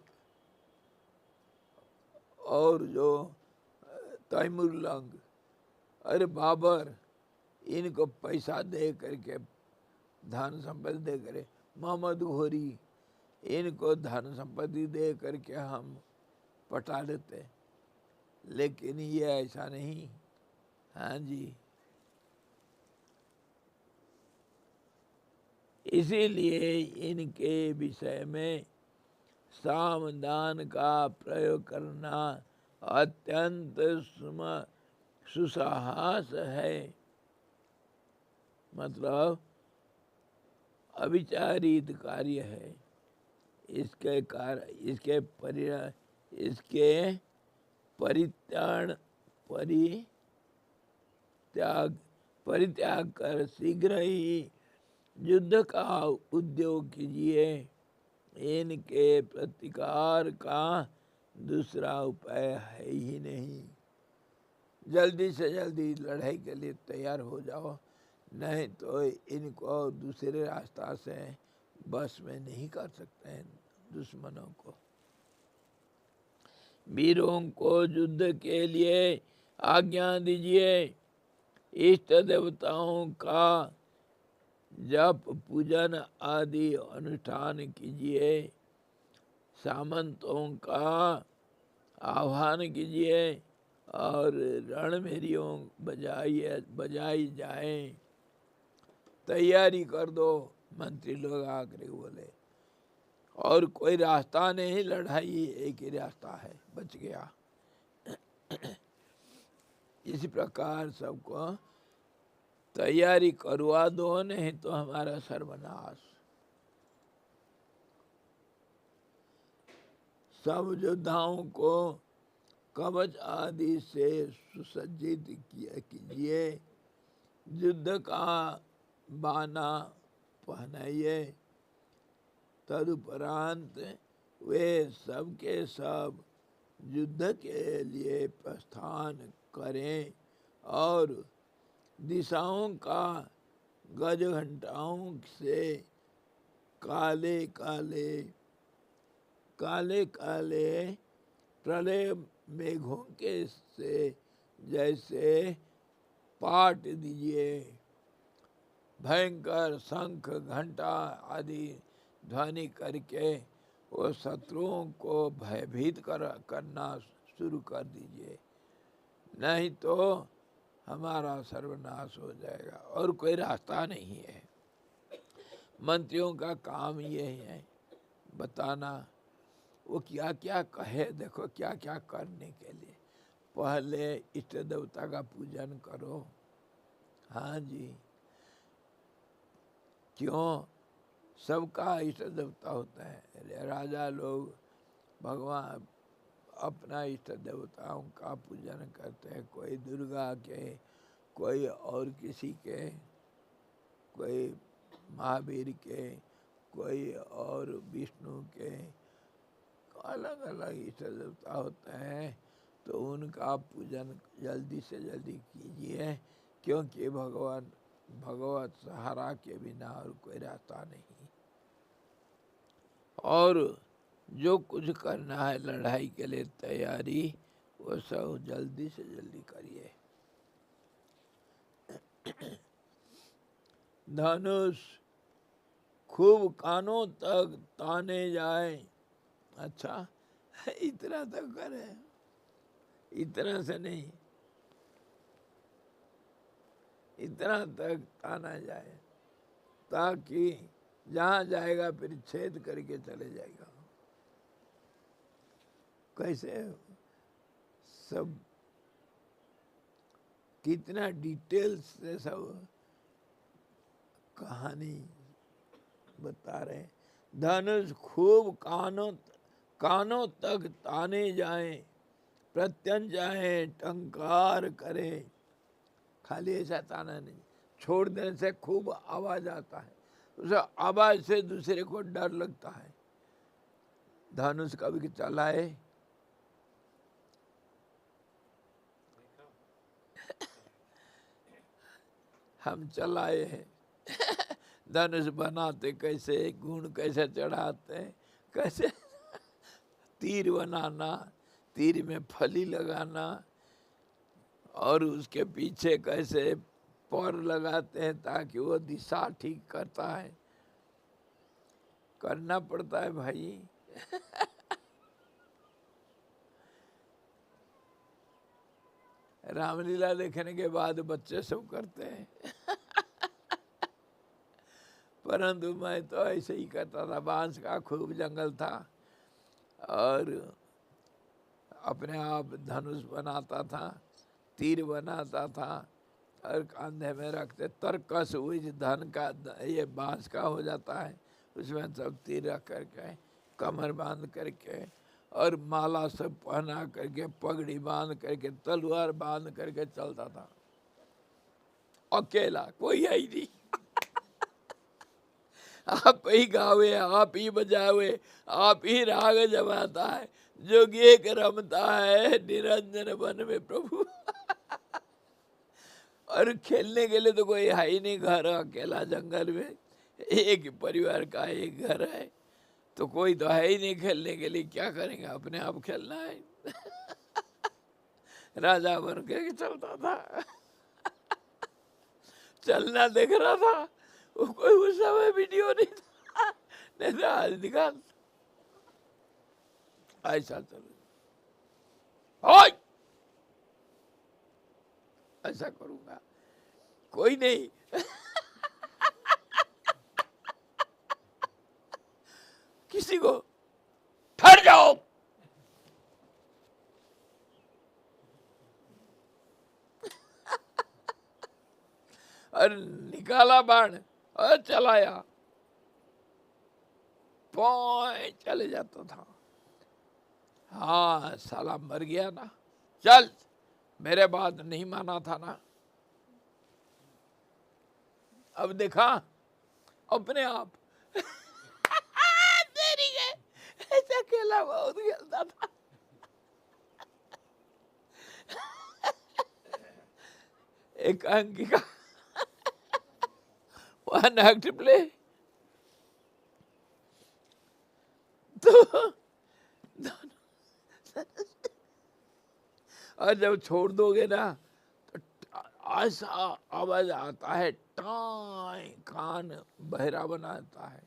और जो तैमूर लंग, अरे बाबर, इनको पैसा दे करके, धन संपत्ति दे करे, मोहम्मद घोरी, इनको धन संपत्ति दे करके हम पटा लेते। लेकिन ये ऐसा नहीं। हाँ जी, इसीलिए इनके विषय में सामदान का प्रयोग करना अत्यंत सुसाहस है, मतलब अविचारित कार्य है। इसके परित्याग परित्याग कर शीघ्र ही युद्ध का उद्योग कीजिए। इनके प्रतिकार का दूसरा उपाय है ही नहीं। जल्दी से जल्दी लड़ाई के लिए तैयार हो जाओ, नहीं तो इनको दूसरे रास्ता से बस में नहीं कर सकते हैं दुश्मनों को। वीरों को युद्ध के लिए आज्ञा दीजिए। इष्ट देवताओं का जप पूजन आदि अनुष्ठान कीजिए। सामंतों का आह्वान कीजिए और रणभेरियों बजाई जाए। तैयारी कर दो, मंत्री लोग आकर बोले। और कोई रास्ता नहीं, लड़ाई एक ही रास्ता है, बच गया। इसी प्रकार सबको तैयारी करवा दो, नहीं तो हमारा सर्वनाश। सब योद्धाओं को कवच आदि से सुसज्जित कीजिए। युद्ध का बाना पहनाइए। तदुपरांत वे सब के सब युद्ध के लिए प्रस्थान करें और दिशाओं का गज घंटाओं से काले काले प्रलय मेघों के से जैसे पाट दीजिए। भयंकर शंख घंटा आदि ध्वनि करके वो शत्रुओं को भयभीत करना शुरू कर दीजिए, नहीं तो हमारा सर्वनाश हो जाएगा। और कोई रास्ता नहीं है। मंत्रियों का काम यही है बताना वो क्या क्या कहे। देखो क्या क्या करने के लिए। पहले इष्ट देवता का पूजन करो। हाँ जी, क्यों? सबका इष्ट देवता होता है। राजा लोग भगवान अपना इष्ट देवताओं का पूजन करते हैं। कोई दुर्गा के, कोई और किसी के, कोई महावीर के, कोई और विष्णु के, अलग अलग इष्ट देवता होते हैं। तो उनका पूजन जल्दी से जल्दी कीजिए, क्योंकि भगवत सहारा के बिना और कोई रास्ता नहीं। और जो कुछ करना है लड़ाई के लिए तैयारी, वो सब जल्दी से जल्दी करिए। धनुष खूब कानों तक ताने जाए। अच्छा, इतना तक करे, इतना से नहीं, इतना तक ताना जाए ताकि जहाँ जाएगा फिर छेद करके चले जाएगा। कैसे सब कितना डिटेल्स से सब कहानी बता रहे हैं। धनुष खूब कानों तक ताने जाए, प्रत्यंजाएं टंकार करे। खाली ऐसा ताना नहीं, छोड़ देने से खूब आवाज आता है। उस आवाज से दूसरे को डर लगता है। धनुष कभी चलाए हम चलाए हैं। धनुष बनाते कैसे, गुण कैसे चढ़ाते, कैसे तीर बनाना, तीर में फली लगाना, और उसके पीछे कैसे पर लगाते हैं ताकि वो दिशा ठीक करता है। करना पड़ता है भाई। रामलीला देखने के बाद बच्चे सब करते हैं। परंतु मैं तो ऐसे ही करता था। बांस का खूब जंगल था और अपने आप धनुष बनाता था, तीर बनाता था और कंधे में रखते। तरकस हुई धन का ये बांस का हो जाता है, उसमें सब तीर रख करके कमर बांध करके और माला सब पहना करके, पगड़ी बांध करके, तलवार बांध करके चलता था। अकेला, कोई है ही नहीं। आप ही गावे, आप ही बजावे, आप ही राग जमाता है, जोगी एक रमता है निरंजन वन में प्रभु। और खेलने के लिए तो कोई है ही नहीं, घर अकेला जंगल में, एक ही परिवार का एक घर है, तो कोई तो है ही नहीं खेलने के लिए, क्या करेंगे, अपने आप खेलना है। राजा बन के चलता था, चलना देख रहा था, वो कोई उस समय वीडियो नहीं था, नहीं तो आज दिखा ऐसा चलो, ऐसा करूंगा, कोई नहीं। किसी को ठहर जाओ, और निकाला बाण और चलाया, पॉय चले जाता था। हाँ साला मर गया ना, चल मेरे बात नहीं माना था ना, अब देखा अपने आप। तेरी है, ऐसा खेला बहुत खेलता था। एकांकिका, वन एक्ट प्ले, तो और जब छोड़ दोगे ना तो ऐसा आवाज आता है, टाई, कान बहरा बनाता है।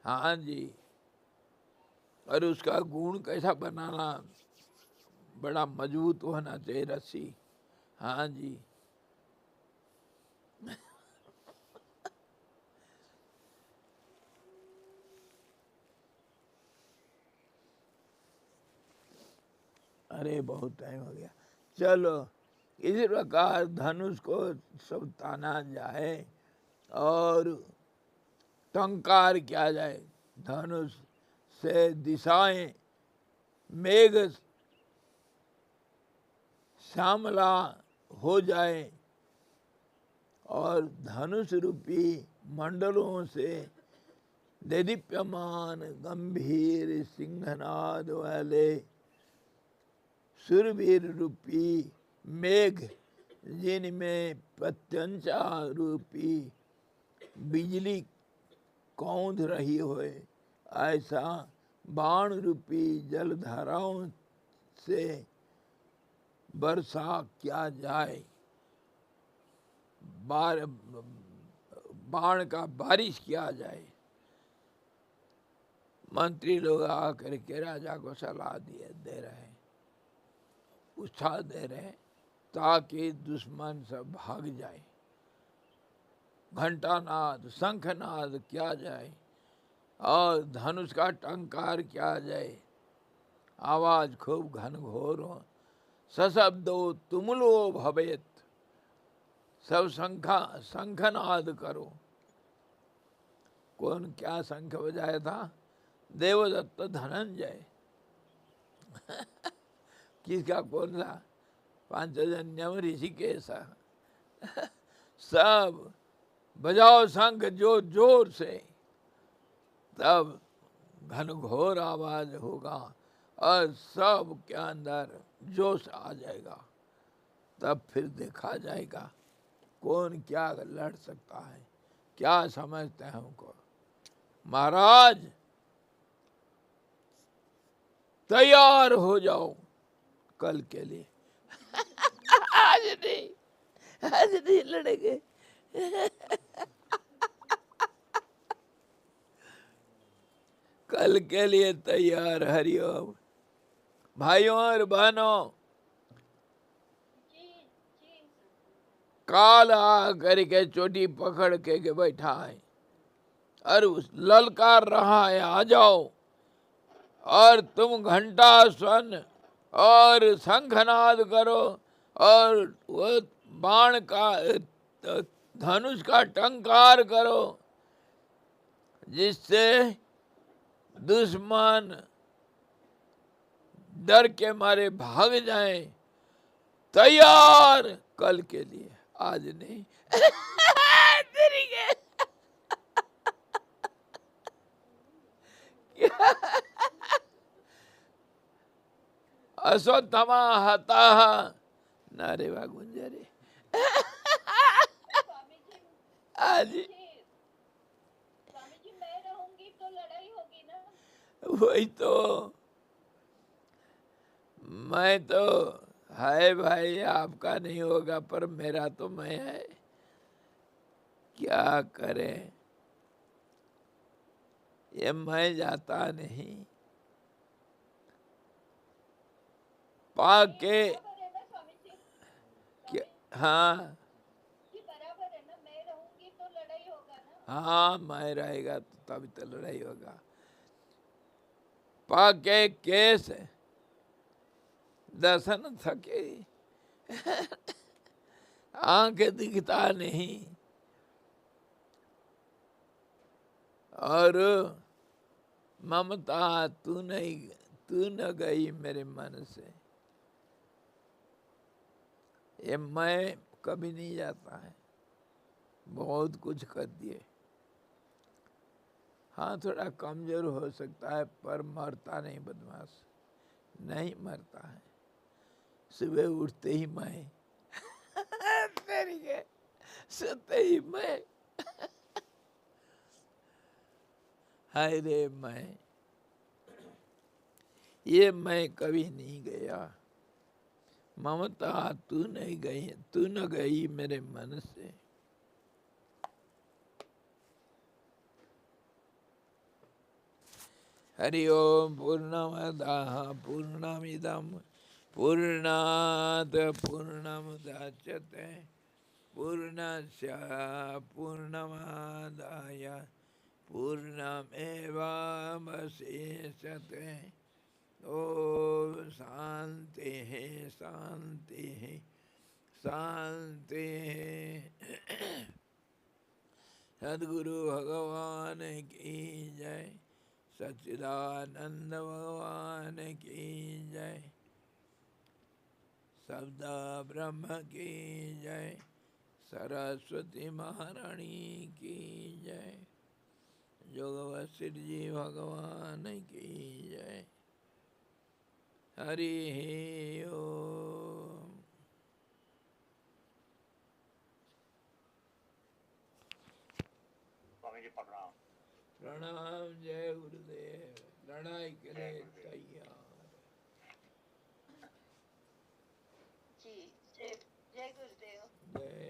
हाँ जी, और उसका गुण कैसा बनाना, बड़ा मजबूत होना चाहिए रस्सी। हाँ जी, अरे बहुत टाइम हो गया, चलो इसी प्रकार धनुष को सब ताना जाए और टंकार किया जाए, धनुष से दिशाएं मेघ श्यामला हो जाए और धनुष रूपी मंडलों से देदीप्यमान गंभीर सिंहनाद वाले सुरवीर रूपी मेघ, जिनमें प्रत्यंचा रूपी बिजली कौंध रही होए, ऐसा बाण रूपी जलधाराओं से वर्षा किया जाए, बाण का बारिश किया जाए। मंत्री लोग आकर के राजा को सलाह दे रहे हैं, उत्साह दे रहे हैं, ताकि दुश्मन सब भाग जाए। घंटानाद शंखनाद किया जाए और धनुष का टंकार किया जाए, आवाज खूब घनघोर हो, सशब्दो तुमुलो भवेत, सब शंखनाद करो। कौन क्या शंख बजाया था? देवदत्त धनंजय। किसका कौन सा? पांचजन्यम ऋषिकेश। सब बजाओ शंख जो जोर से, तब घनघोर आवाज होगा और सब के अंदर जोश आ जाएगा। तब फिर देखा जाएगा कौन क्या लड़ सकता है, क्या समझते हैं हमको। महाराज तैयार हो जाओ कल के लिए। आज नहीं लड़ेंगे। कल के लिए तैयार। हरिओम। भाइयों और बहनों, काल आ करके चोटी पकड़ के बैठा है और उस ललकार रहा है, आ जाओ। और तुम घंटा स्वन और शंखनाद करो और वो बाण का धनुष का टंकार करो, जिससे दुश्मन डर के मारे भाग जाएं। तैयार कल के लिए। आज नहीं। तेरी के अश्वत्थमा हताः नारे वा गुंजरे। स्वामी जी, आज स्वामी जी मैं रहूंगी तो लड़ाई होगी ना। वही तो, मैं तो है भाई, आपका नहीं होगा पर मेरा तो मैं है, क्या करें, ये मैं जाता नहीं। पाके बराबर है ना स्वामी जी, क्या, स्वामी हाँ जी बराबर है ना, मैं रहूंगी तो लड़ाई होगा ना। हाँ, मैं रहेगा तो तभी तो लड़ाई होगा। पाके केस दर्शन थके, आंख दिखता नहीं, और ममता तू नहीं, तू न गई मेरे मन से। ये मैं कभी नहीं जाता है, बहुत कुछ कर दिए। हाँ थोड़ा कमजोर हो सकता है पर मरता नहीं, बदमाश नहीं मरता है। सुबह उठते ही मैं तेरी के सोते ही मैं, हाय रे मैं, ये मैं कभी नहीं गया। ममता तू नहीं गई, तू न गई मेरे मन से। हरि ओम पूर्णमदः पूर्णमिदं पूर्णात् पूर्णमुदच्यते पूर्णस्य पूर्णमादाय पूर्णमेवावशिष्यते। ओम शांति शांति शांति। सद्गुरु भगवान की जय, सच्चिदानंद भगवान की जय, शब्द ब्रह्म की जय, सरस्वती महारानी की जय, योगवशिष्ठ जी भगवान की जय। हरि ओम। स्वामी जी प्रणाम। प्रणाम, जय गुरुदेव। लड़ाई के लिए तैयार। जी जय जय गुरुदेव। जय